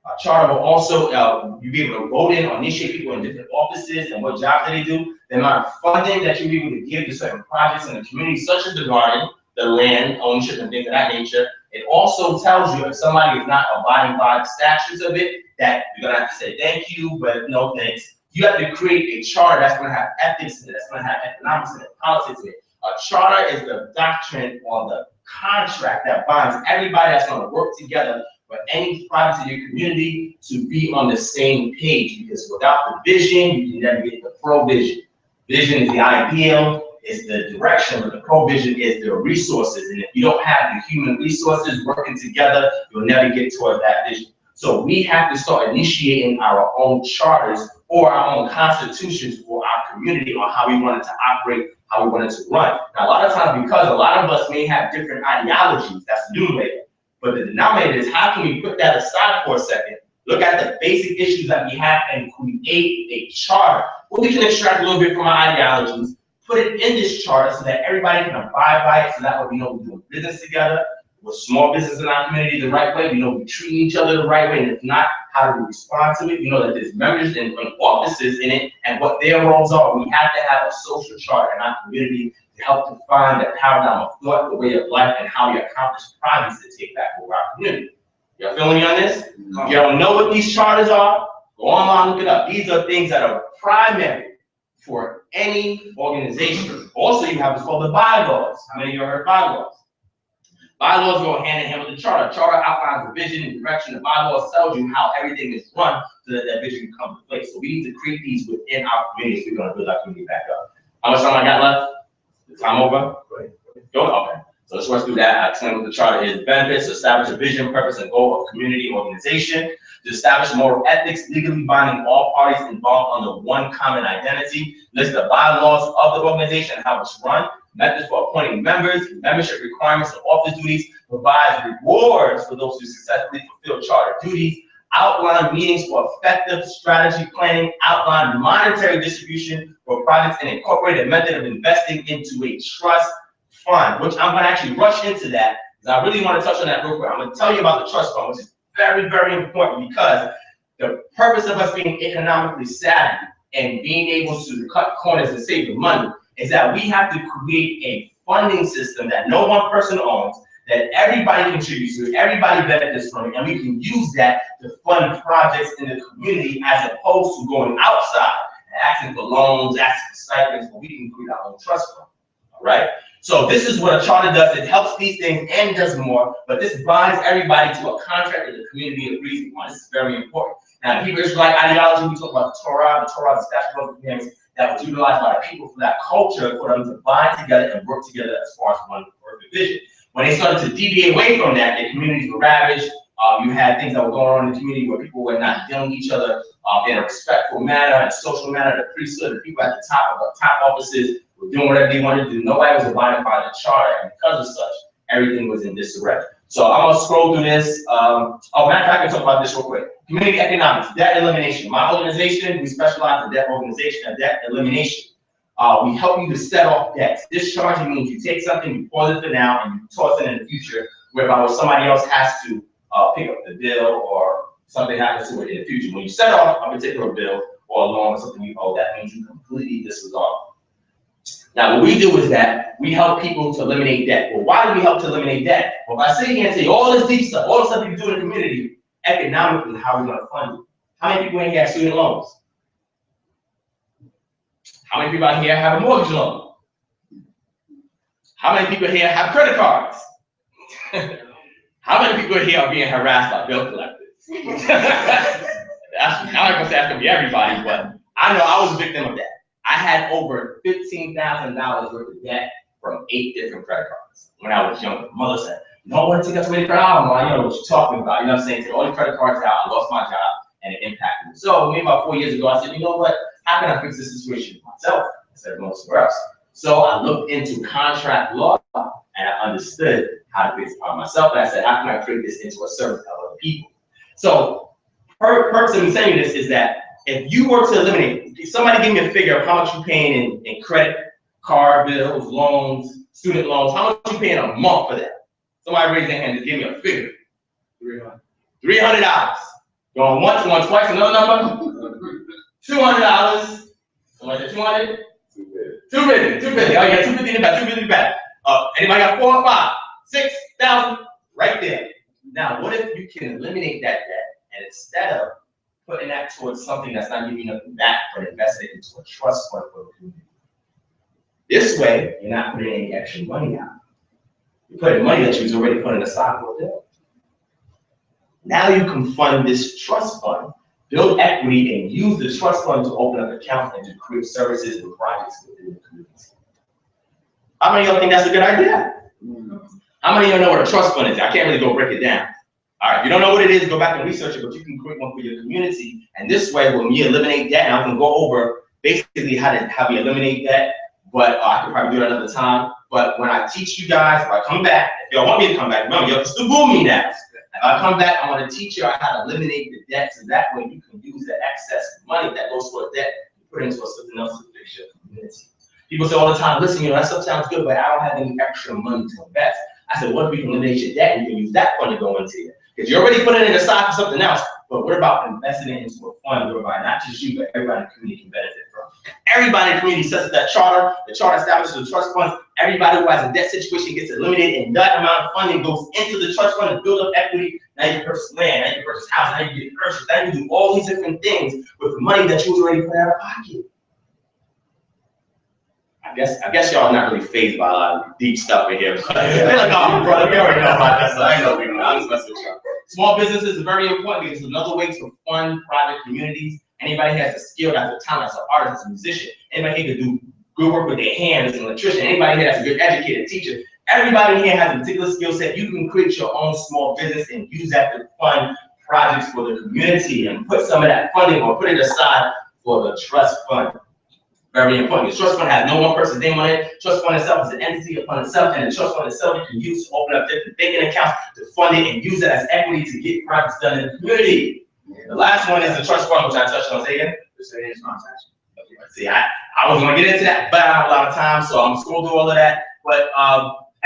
A charter will also you'll be able to vote in or initiate people in different offices and what jobs that they do. The amount of funding that you'll be able to give to certain projects in the community, such as the garden, the land ownership, and things of that nature. It also tells you if somebody is not abiding by the statutes of it, that you're gonna have to say thank you, but no thanks. You have to create a charter that's gonna have ethics in it, that's gonna have economics in it, politics in it. A charter is the doctrine or the contract that binds everybody that's gonna work together for any projects in your community to be on the same page, because without the vision, you can never get the provision. Vision is the ideal, is the direction, but the provision is the resources. And if you don't have the human resources working together, you'll never get toward that vision. So we have to start initiating our own charters or our own constitutions for our community on how we want it to operate, how we want it to run. Now, a lot of times, because a lot of us may have different ideologies, that's the numerator. But the denominator is, how can we put that aside for a second, look at the basic issues that we have, and create a charter where we can extract a little bit from our ideologies, put it in this charter so that everybody can abide by it, so that way we know we're doing business together, we're small business in our community the right way, we know we treat each other the right way, and if not, how do we respond to it? We know that there's members and offices in it, and what their roles are. We have to have a social charter in our community to help define the paradigm of thought, the way of life, and how we accomplish projects to take back over our community. Y'all feeling me on this? If y'all know what these charters are, go online, look it up. These are things that are primary for any organization. Also, you have what's called the bylaws. How many of you heard bylaws? Bylaws go hand in hand with the charter. Charter outlines the vision and direction. The bylaws tells you how everything is run so that that vision can come to place. So we need to create these within our community if we're going to build our community back up. How much time I got left? The time over? Go. Okay. So let's rush through that. I explain what the charter is. Benefits: to establish a vision, purpose, and goal of community organization. To establish moral ethics, legally binding all parties involved under one common identity. List the bylaws of the organization and how it's run. Methods for appointing members, membership requirements, and office duties. Provides rewards for those who successfully fulfill charter duties. Outline meetings for effective strategy planning. Outline monetary distribution for projects, and incorporate a method of investing into a trust fund, which I'm going to actually rush into that because I really want to touch on that real quick. I'm going to tell you about the trust fund, which is very, very important, because the purpose of us being economically savvy and being able to cut corners and save the money is that we have to create a funding system that no one person owns, that everybody contributes to, everybody benefits from it, and we can use that to fund projects in the community as opposed to going outside and asking for loans, asking for stipends, but we can create our own trust fund. All right? So this is what a charter does. It helps these things and does more, but this binds everybody to a contract that the community agrees upon. This is very important. Now, Hebrew Israelite ideology, we talk about the Torah. The Torah is the statute of commandments that was utilized by the people for that culture, for them to bind together and work together as far as one perfect vision. When they started to deviate away from that, the communities were ravaged. You had things that were going on in the community where people were not dealing with each other in a respectful manner and social manner. The priesthood, the people at the top offices were doing whatever they wanted to do. Nobody was abiding by the charter, and because of such, everything was in disarray. So I'm gonna scroll through this. Matter of fact, I can talk about this real quick. Community economics, debt elimination. My organization, we specialize in debt organization and debt elimination. We help you to set off debts. Discharging means you take something, you pause it for now, and you toss it in the future, whereby somebody else has to pick up the bill or something happens to it in the future. When you set off a particular bill or a loan or something you owe, that means you completely disregard. Now, what we do is that we help people to eliminate debt. Well, why do we help to eliminate debt? Well, if I sit here and say all this deep stuff, all the stuff you do in the community, economically, how are we going to fund it? How many people in here have student loans? How many people out here have a mortgage loan? How many people here have credit cards? How many people here are being harassed by bill collectors? I'm not going to say that's going to be everybody, but I know I was a victim of that. I had over $15,000 worth of debt from 8 different credit cards when I was younger. Mother said, "You don't want to take us many credit cards." I know what you're talking about. You know what I'm saying? Take all the credit cards out. I lost my job and it impacted me. So maybe about 4 years ago, I said, you know what? How can I fix this situation myself instead of going somewhere else? So I looked into contract law and I understood how to fix it by myself. And I said, how can I create this into a service to other people? So purpose of me saying this is that if you were to eliminate, somebody give me a figure of how much you're paying in credit card bills, loans, student loans, how much you paying a month for that? Somebody raise their hand and give me a figure. $300. Going once, going twice, another number? $200. Somebody said 200? 250. Oh yeah, 250 in the back, 250 in the back. Anybody got 4 or 5? 6,000? Right there. Now, what if you can eliminate that debt and instead of putting that towards something that's not giving you nothing back, but investing it into a trust fund for the community? This way, you're not putting any extra money out. You're putting money that you was already putting aside for a bill. Now you can fund this trust fund, build equity, and use the trust fund to open up accounts and to create services and projects within the community. How many of y'all think that's a good idea? How many of y'all know what a trust fund is? I can't really go break it down. All right, if you don't know what it is, go back and research it, but you can create one for your community. And this way, when we eliminate debt, and I can go over basically how we eliminate debt, but I could probably do it another time. But when I teach you guys, if I come back, if y'all want me to come back, remember, y'all can still boo me now. If I come back, I want to teach you how to eliminate the debt, so that way you can use the excess money that goes toward debt and put it into something else to fix your community. People say all the time, listen, that stuff sounds good, but I don't have any extra money to invest. I said, what if we can eliminate your debt and you can use that fund to go into it? Because you're already putting it aside for something else, but what about investing it into a fund whereby not just you, but everybody in the community can benefit from? Everybody in the community sets up that charter, the charter establishes the trust funds, everybody who has a debt situation gets eliminated, and that amount of funding goes into the trust fund to build up equity. Now you purchase land, now you purchase house, now you get purchase, now you do all these different things with the money that you was already put out of pocket. I guess y'all are not really fazed by a lot of deep stuff in here. They're like, oh, brother, we already know about that, so I know we know. I'm just messing with y'all. Small businesses is very important because it's another way to fund private communities. Anybody has a skill, that's a talent, that's an artist, that's a musician. Anybody here can do good work with their hands, as an electrician. Anybody here that's a good educator, teacher. Everybody here has a particular skill set. You can create your own small business and use that to fund projects for the community and put some of that funding or put it aside for the trust fund. Very important. The trust fund has no one person's name on it. Trust fund itself is an entity upon itself, and the trust fund itself you can use to open up different banking accounts to fund it and use it as equity to get projects done in the community. The last one is the trust fund, which I touched on. Say again. See, I was going to get into that, but I have a lot of time, so I'm just going to do all of that. But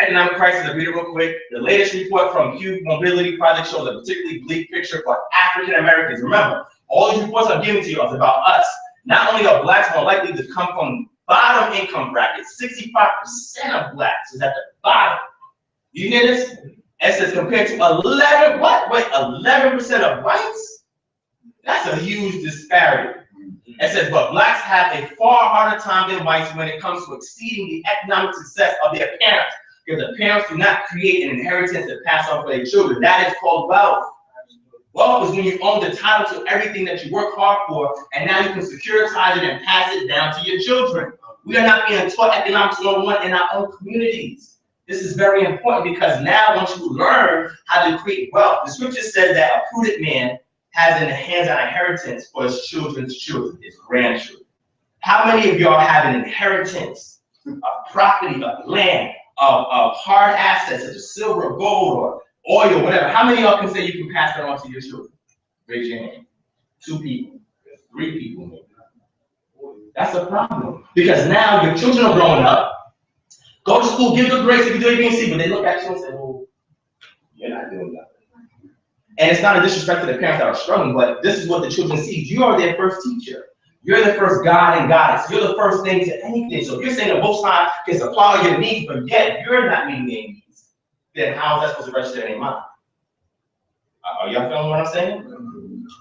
economic crisis, I'll read it real quick. The latest report from Pew Mobility Project shows a particularly bleak picture for African Americans. Remember, all these reports I'm giving to you are about us. Not only are blacks more likely to come from bottom income brackets, 65% of blacks is at the bottom. You hear this? It says compared to 11% of whites? That's a huge disparity. It says, but blacks have a far harder time than whites when it comes to exceeding the economic success of their parents, because the parents do not create an inheritance to pass on for their children. That is called wealth. Wealth is when you own the title to everything that you work hard for, and now you can securitize it and pass it down to your children. We are not being taught economics 101 in our own communities. This is very important because now once you learn how to create wealth, the scripture says that a prudent man has in the hands an inheritance for his children's children, his grandchildren. How many of y'all have an inheritance, a property, of land, of hard assets such as silver, gold, or oil, whatever? How many of y'all can say you can pass that on to your children? Raise your hand. 2 people, 3 people, maybe. That's a problem because now your children are growing up. Go to school, give good grades if you do A, B, and C, but they look at you and say, "Oh, you're not doing nothing." And it's not a disrespect to the parents that are struggling, but this is what the children see. You are their first teacher. You're the first God and goddess. You're the first thing to anything. So if you're saying the Most High can supply your needs, but yet you're not meeting their needs, then how is that supposed to register in their mind? Are y'all feeling what I'm saying?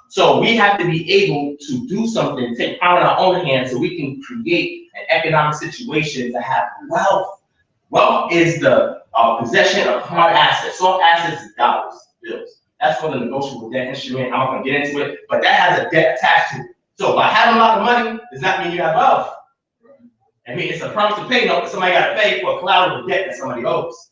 So we have to be able to do something, take power in our own hands so we can create an economic situation to have wealth. Wealth is the possession of hard assets. Soft assets is dollars, bills. That's for the negotiable debt instrument. I'm not going to get into it, but that has a debt attached to it. So by having a lot of money does not mean you have wealth. I mean, it's a promise to pay note that somebody got to pay for a cloud of debt that somebody owes.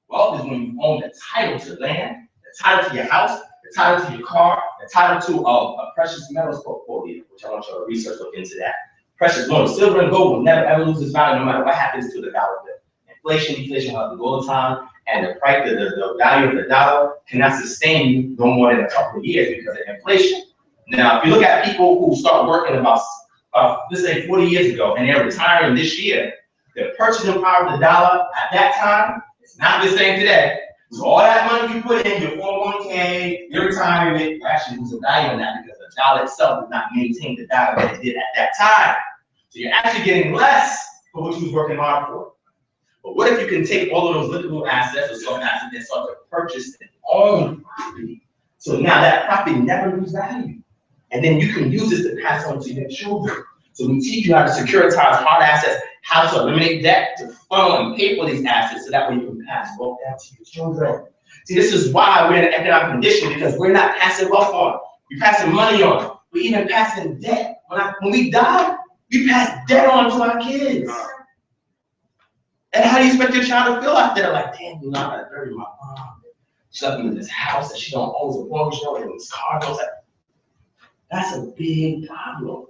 Wealth is when you own the title to land, the title to your house, the title to your car, the title to a precious metals portfolio, which I want you to research, look into that. Precious metals, silver and gold will never ever lose its value no matter what happens to the dollar bill. Inflation, deflation happens all the time, and the price, the value of the dollar cannot sustain you no more than a couple of years because of inflation. Now, if you look at people who start working about, let's say 40 years ago, and they're retiring this year, the purchasing power of the dollar at that time is not the same today. So all that money you put in, your 401k, your retirement, you actually lose a value in that because the dollar itself does not maintain the dollar that it did at that time. So you're actually getting less for what you was working hard for. But what if you can take all of those liquidable assets or soft assets and start to purchase and own property? So now that property never loses value. And then you can use this to pass on to your children. So we teach you how to securitize hard assets, how to eliminate debt, to fund and pay for these assets, so that way you can pass both down to your children. See, this is why we're in an economic condition, because we're not passing wealth on. We're passing money on. We're even passing debt. When we die, we pass debt on to our kids. And how do you expect your child to feel out there? Like, damn, you know, I gotta bury my mom. She's up in this house that she don't own a mortgage on, and this car goes like, that's a big problem.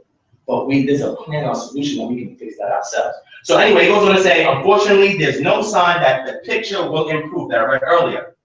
But there's a plan or solution that we can fix that ourselves. So anyway, he goes on to say, unfortunately, there's no sign that the picture will improve that I read earlier.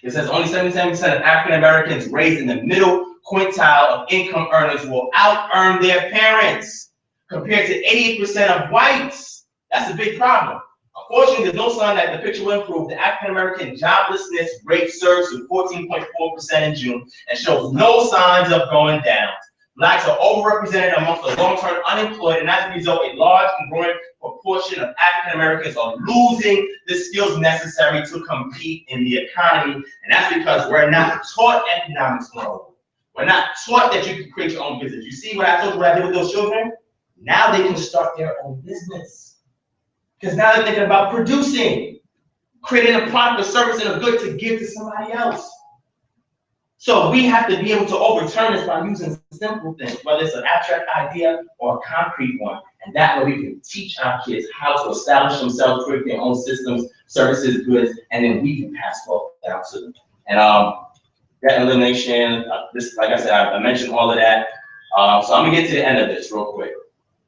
It says only 77% of African Americans raised in the middle quintile of income earners will out-earn their parents, compared to 88% of whites. That's a big problem. Unfortunately, there's no sign that the picture will improve. The African American joblessness rate surged to 14.4% in June and shows no signs of going down. Blacks are overrepresented amongst the long-term unemployed, and as a result, a large and growing proportion of African Americans are losing the skills necessary to compete in the economy. And that's because we're not taught economics 101. We're not taught that you can create your own business. You see what I told you what I did with those children? Now they can start their own business. Because now they're thinking about producing, creating a product, a service, and a good to give to somebody else. So we have to be able to overturn this by using simple things, whether it's an abstract idea or a concrete one. And that way we can teach our kids how to establish themselves, create their own systems, services, goods, and then we can pass wealth down to them. And that elimination, this, like I said, I mentioned all of that. So I'm gonna get to the end of this real quick.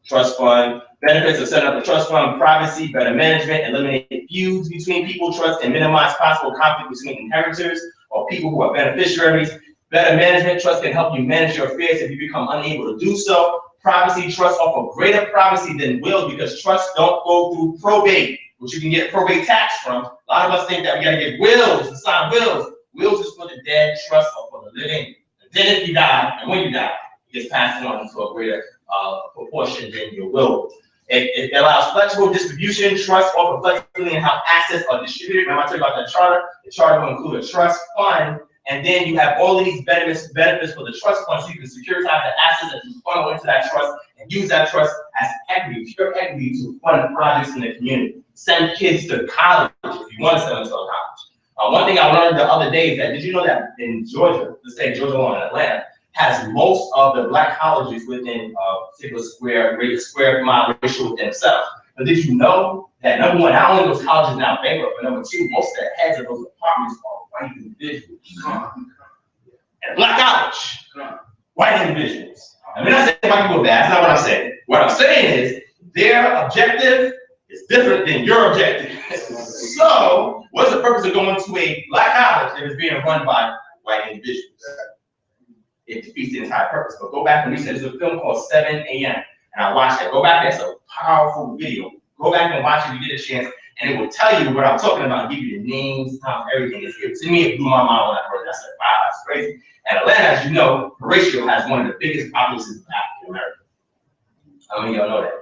Trust fund. Benefits of setting up a trust fund: privacy, better management, eliminate feuds between people, trust, and minimize possible conflict between inheritors or people who are beneficiaries. Better management: trust can help you manage your affairs if you become unable to do so. Privacy: trust offer greater privacy than wills because trusts don't go through probate, which you can get probate tax from. A lot of us think that we gotta get wills and sign wills. Wills is for the dead, trusts are for the living. And then if you die, and when you die, it gets passed on to a greater proportion than your will. It allows flexible distribution. Trust offer flexibility in how assets are distributed. Remember I told you about that charter? The charter will include a trust fund, and then you have all of these benefits for the trust fund, so you can securitize the assets that you funnel into that trust and use that trust as equity, pure equity, to fund projects in the community. Send kids to college if you want to send them to college. One thing I learned the other day is that, did you know that in Georgia, the state of Georgia law in Atlanta, has most of the black colleges within a particular square mile ratio with themselves. But did you know that, number one, not only those colleges now bankrupt, but number two, most of the heads of those departments are white individuals. And black college, white individuals. I mean, I say white people are bad, that's not what I'm saying. What I'm saying is their objective is different than your objective. So, what's the purpose of going to a black college if it's being run by white individuals? It defeats the entire purpose. But go back and research. There's a film called 7 a.m. and I watched that. Go back, that's a powerful video. Go back and watch it if you get a chance, and it will tell you what I'm talking about, give you the names, times, everything. To me, it blew my mind when I heard it. I said, wow, that's crazy. And Atlanta, as you know, Horatio has one of the biggest populations of African Americans. How many of y'all know that?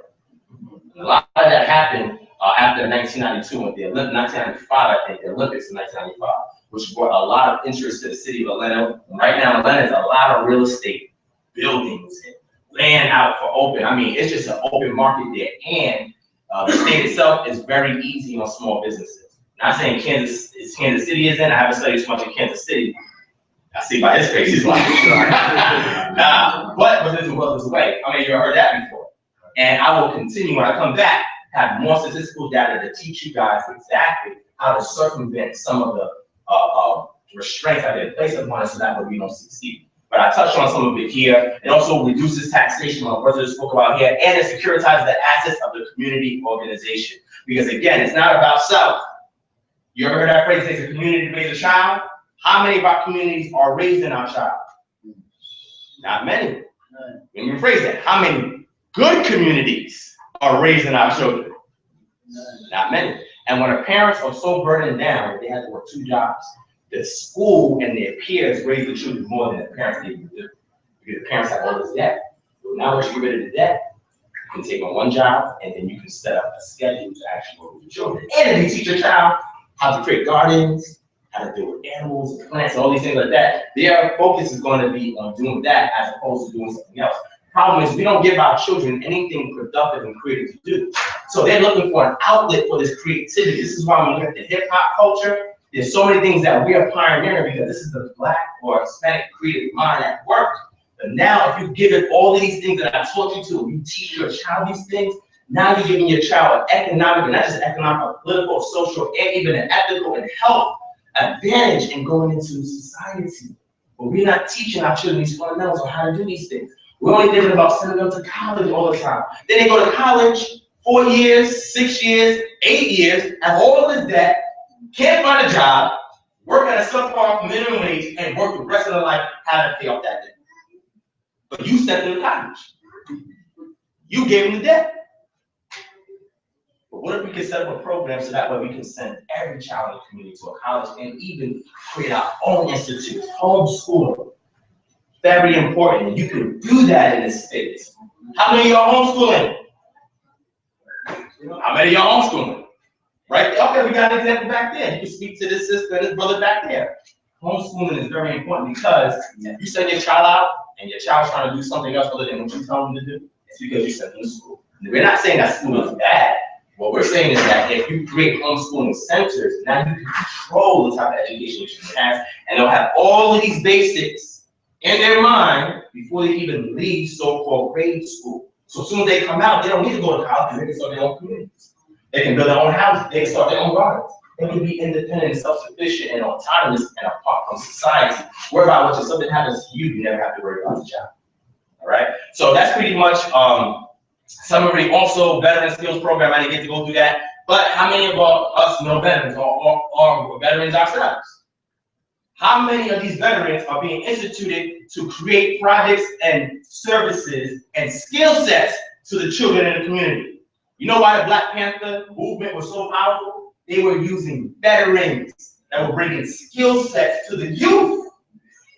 And a lot of that happened after 1992, with the 1995, I think, the Olympics in 1995. Which brought a lot of interest to the city of Atlanta. Right now, Atlanta has a lot of real estate, buildings, and land out for open. I mean, it's just an open market there. And the state itself is very easy on small businesses. Not saying Kansas City isn't. I haven't studied so much in Kansas City. I see by his face, he's like, nah. But this is well this way. I mean, you heard that before. And I will continue when I come back, have more statistical data to teach you guys exactly how to circumvent some of the restraints that are in place upon us so that way we don't succeed. But I touched on some of it here. It also reduces taxation, my brother spoke about here, and it securitizes the assets of the community organization. Because again, it's not about self. You ever heard that phrase, it takes a community to raise a child? How many of our communities are raising our child? Not many. Let me rephrase that. How many good communities are raising our children? Not many. And when the parents are so burdened down that they have to work 2 jobs, the school and their peers raise the children more than the parents need to do. Because the parents have all this debt. So now once you get rid of the debt, you can take on 1 job and then you can set up a schedule to actually work with your children. And if you teach your child how to create gardens, how to deal with animals and plants and all these things like that, their focus is going to be on doing that as opposed to doing something else. Problem is, we don't give our children anything productive and creative to do. So they're looking for an outlet for this creativity. This is why when we look at the hip hop culture, There's so many things that we are pioneering because this is the Black or Hispanic creative mind at work. But now, if you give it all of these things that I taught you to, you teach your child these things, now you're giving your child an economic, and not just economic, political, social, and even an ethical and health advantage in going into society. But we're not teaching our children these fundamentals on how to do these things. We're only thinking about sending them to college all the time. Then they go to college 4 years, 6 years, 8 years, have all this debt, can't find a job, work at a subpar minimum wage, and work the rest of their life having to pay off that debt. But you sent them to college. You gave them the debt. But what if we could set up a program so that way we can send every child in the community to a college and even create our own institutes, homeschooling? Very important. And you can do that in this state. How many of y'all homeschooling? How many of y'all homeschooling? Right? Okay, we got an example back there. You can speak to this sister and this brother back there. Homeschooling is very important because if you send your child out and your child's trying to do something else other than what you tell them to do, it's because you sent them to school. We're not saying that school is bad. What we're saying is that if you create homeschooling centers, now you can control the type of education your children have, and they'll have all of these basics in their mind before they even leave so-called grade school. So as soon as they come out, they don't need to go to college, they can start their own communities. They can build their own houses, they can start their own gardens. They can be independent and self-sufficient and autonomous and apart from society. Worry about what if something happens to you, you never have to worry about the child. All right? So that's pretty much summary. Also, veteran skills program, I didn't get to go through that. But how many of us know veterans or veterans ourselves? How many of these veterans are being instituted to create projects and services and skill sets to the children in the community? You know why the Black Panther movement was so powerful? They were using veterans that were bringing skill sets to the youth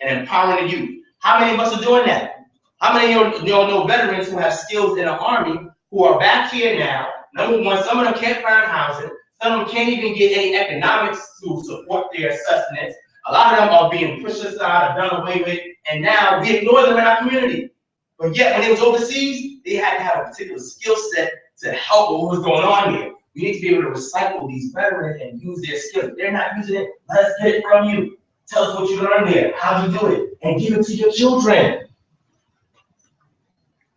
and empowering the youth. How many of us are doing that? How many of y'all know veterans who have skills in the Army who are back here now? Number one, some of them can't find housing. Some of them can't even get any economics to support their sustenance. A lot of them are being pushed aside or done away with, and now we ignore them in our community. But yet, when they was overseas, they had to have a particular skill set to help with what was going on here. We need to be able to recycle these veterans and use their skills. If they're not using it, let us get it from you. Tell us what you learned there, how you do it, and give it to your children.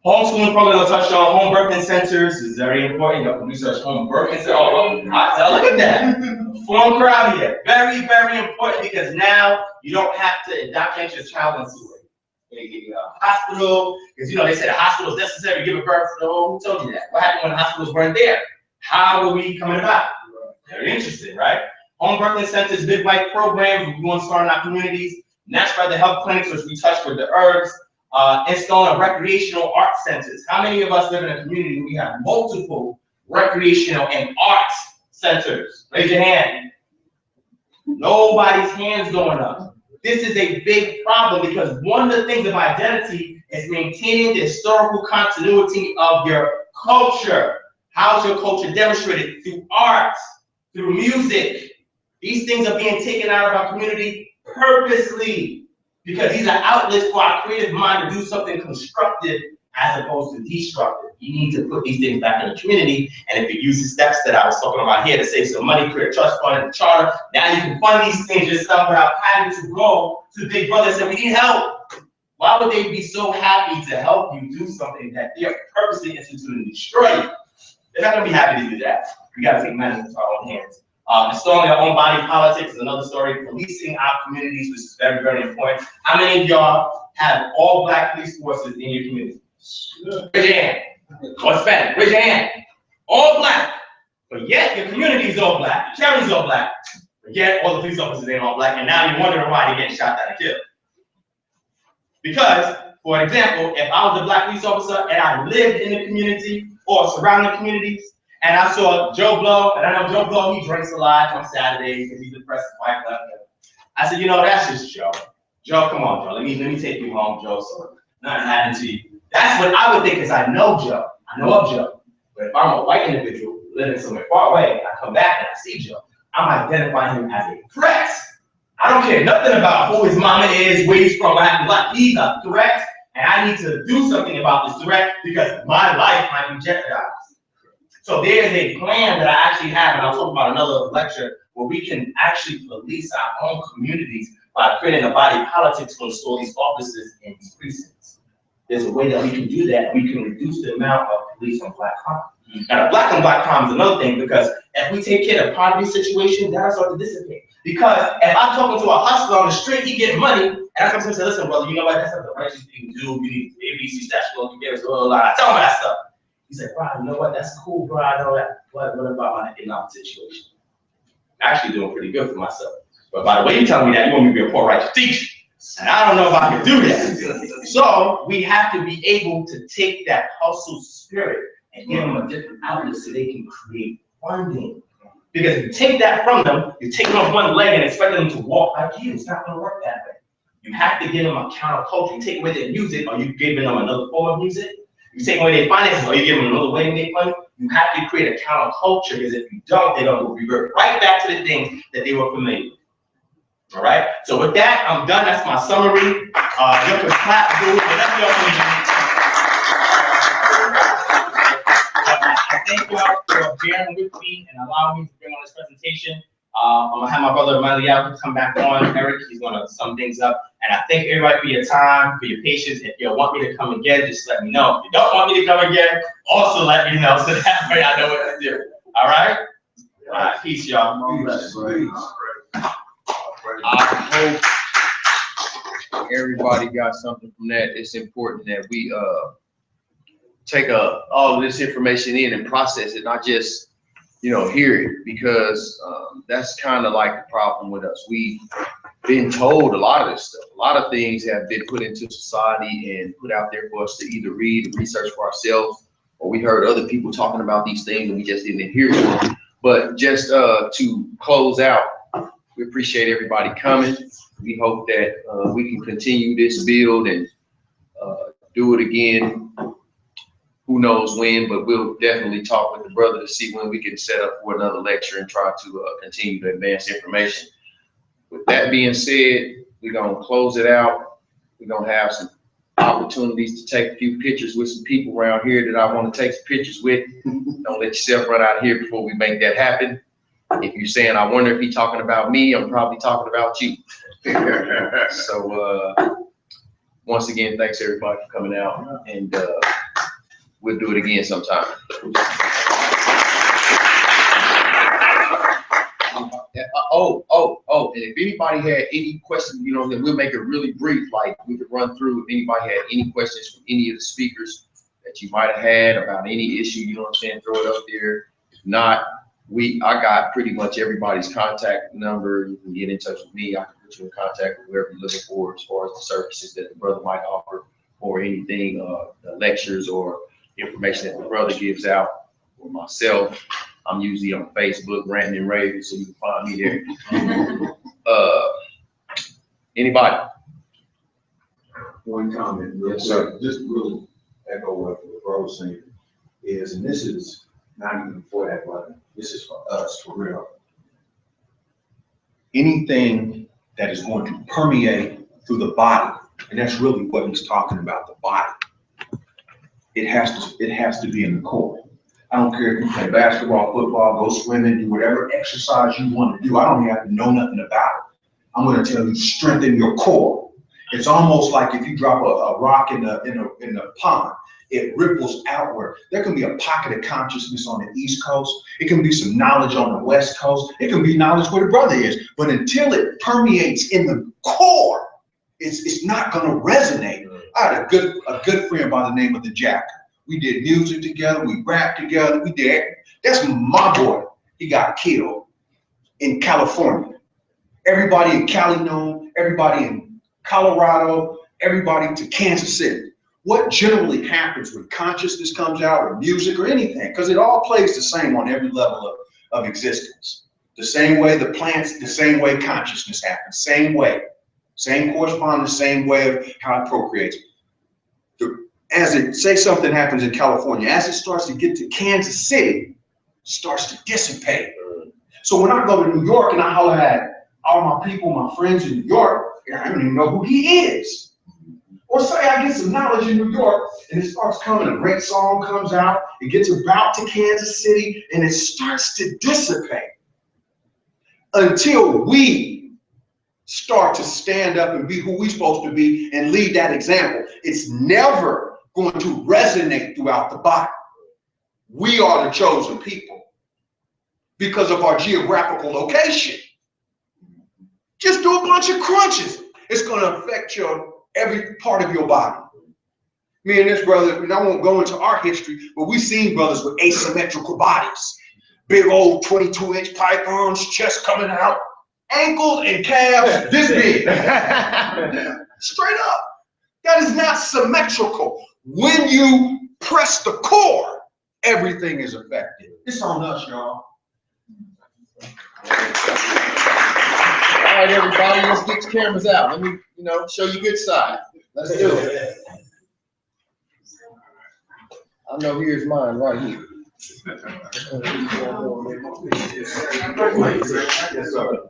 Homeschooling program I touched on, home birthing centers is very important. You can research home birthing centers. Oh, look at that. Form crowd here. Very, very important because now you don't have to indoctrinate your child into a hospital. Because they said a hospital is necessary to give a birth. So who told you that? What happened when the hospitals weren't there? How were we coming about? Very interesting, right? Home birthing centers, midwife programs, we want to start in our communities. Natural health clinics, which we touched with the herbs. Installing recreational art centers. How many of us live in a community where we have multiple recreational and arts centers? Raise your hand. Nobody's hands going up. This is a big problem because one of the things of identity is maintaining the historical continuity of your culture. How's your culture demonstrated? Through art, through music. These things are being taken out of our community purposely, because these are outlets for our creative mind to do something constructive as opposed to destructive. You need to put these things back in the community, and if you use the steps that I was talking about here to save some money, create a trust fund and a charter, now you can fund these things yourself without having to go to Big Brother and say, we need help. Why would they be so happy to help you do something that they're purposely instituting to destroy you? They're not gonna be happy to do that. We gotta take matters into our own hands. Installing our own body politics is another story. Policing our communities, which is very, very important. How many of y'all have all Black police forces in your community? Raise your hand. Or Hispanic, raise your hand. All Black. But yet your community is all Black, your county is all Black. But yet all the police officers ain't all Black, and now you're wondering why they're getting shot down and killed. Because, for example, if I was a Black police officer and I lived in the community or surrounding communities, and I saw Joe Blow, and I know Joe Blow, he drinks a lot on Saturdays because he's depressed his wife left him. I said, that's just Joe. Joe, come on, Joe. Let me take you home, Joe, so nothing happened to you. That's what I would think, because I know Joe. I know of Joe. But if I'm a white individual living somewhere far away, and I come back and I see Joe, I'm identifying him as a threat. I don't care nothing about who his mama is, where he's from, what happened. Like, he's a threat, and I need to do something about this threat because my life might be jeopardized. So there's a plan that I actually have, and I'll talk about another lecture where we can actually police our own communities by creating a body politic to install these officers in these precincts. There's a way that we can do that. We can reduce the amount of police on black crime. Now, the black on black crime is another thing, because if we take care of the poverty situation, that'll start to dissipate. Because if I'm talking to a hustler on the street, he getting money, and I come to him and say, listen, brother, you know what, that's not the righteous thing to do. You need ABC stash flow to get us, blah, blah, blah. I tell him that stuff. He said, bro, you know what, that's cool, bro, I know that. What about my economic situation? I'm actually doing pretty good for myself. But by the way you're telling me that, you want me to be a poor righteous teacher. And I don't know if I can do that. So we have to be able to take that hustle spirit and give them a different outlet so they can create funding. Because if you take that from them, you're taking off one leg and expect them to walk like you. It's not going to work that way. You have to give them a counterculture. You take away their music, or you giving them another form of music. You take away their finances, or you give them another way to make money. You have to create a counterculture, because if you don't, they're going to revert right back to the things that they were familiar with. All right. So with that, I'm done. That's my summary. You can clap, dude. Whatever y'all can do. I thank y'all for bearing with me and allowing me to bring on this presentation. I'm gonna have my brother Emiliano come back on. Eric, he's gonna sum things up. And I thank everybody for your time, for your patience. If you want me to come again, just let me know. If you don't want me to come again, also let me know, so that way I know what to do. All right. All right. Peace, y'all.
I hope everybody got something from that. It's important that we take all of this information in and process it, not just hear it, because that's kind of like the problem with us. We've been told a lot of this stuff. A lot of things have been put into society and put out there for us to either read and research for ourselves, or we heard other people talking about these things and we just didn't adhere to them. But just to close out, we appreciate everybody coming. We hope that we can continue this build and do it again. Who knows when, but we'll definitely talk with the brother to see when we can set up for another lecture and try to continue to advance information. With that being said, we're going to close it out. We're going to have some opportunities to take a few pictures with some people around here that I want to take some pictures with. Don't let yourself run out of here before we make that happen. If you're saying, I wonder if he's talking about me, I'm probably talking about you. So once again, thanks everybody for coming out, and we'll do it again sometime. And if anybody had any questions, then we'll make it really brief. Like, we could run through if anybody had any questions from any of the speakers that you might have had about any issue, throw it up there. If not, I got pretty much everybody's contact number. You can get in touch with me. I can put you in contact with whoever you're looking for as far as the services that the brother might offer, or anything, the lectures or information that the brother gives out, or myself. I'm usually on Facebook, ranting and raving, so you can find me there. Anybody?
One comment, real
Yes,
quick,
sir.
just really echo what the bro was saying is, and this is not even for that brother, this is for us, for real.
Anything that is going to permeate through the body, and that's really what he's talking about, the body. It has to be in the core. I don't care if you play basketball, football, go swimming, do whatever exercise you want to do. I don't even have to know nothing about it. I'm going to tell you, strengthen your core. It's almost like if you drop a rock in the pond, it ripples outward. There can be a pocket of consciousness on the East Coast. It can be some knowledge on the West Coast. It can be knowledge where the brother is. But until it permeates in the core, it's not going to resonate. I had a good friend by the name of the Jack. We did music together. We rapped together. We did. That's my boy. He got killed in California. Everybody in Cali know, everybody in Colorado, everybody to Kansas City. What generally happens when consciousness comes out, or music, or anything, because it all plays the same on every level of existence. The same way the plants, the same way consciousness happens, same way. Same correspondence, same way of how it procreates. Say something happens in California, as it starts to get to Kansas City, it starts to dissipate. So when I go to New York and I holler at all my people, my friends in New York, I don't even know who he is. Or say I get some knowledge in New York and it starts coming, a great song comes out, it gets about to Kansas City and it starts to dissipate.
until we start to stand up and be who we're supposed to be and lead that example, it's never going to resonate throughout the body. We are the chosen people because of our geographical location. Just do a bunch of crunches. It's going to affect every part of your body. Me and this brother, and I won't go into our history, but we've seen brothers with asymmetrical bodies. Big old 22-inch pythons, chest coming out, ankles and calves this big. Straight up. That is not symmetrical. When you press the core, everything is affected. It's on us, y'all.
All right, everybody, let's get the cameras out. Let me, show you good side. Let's do it. I know here's mine right here.
Yes, sir.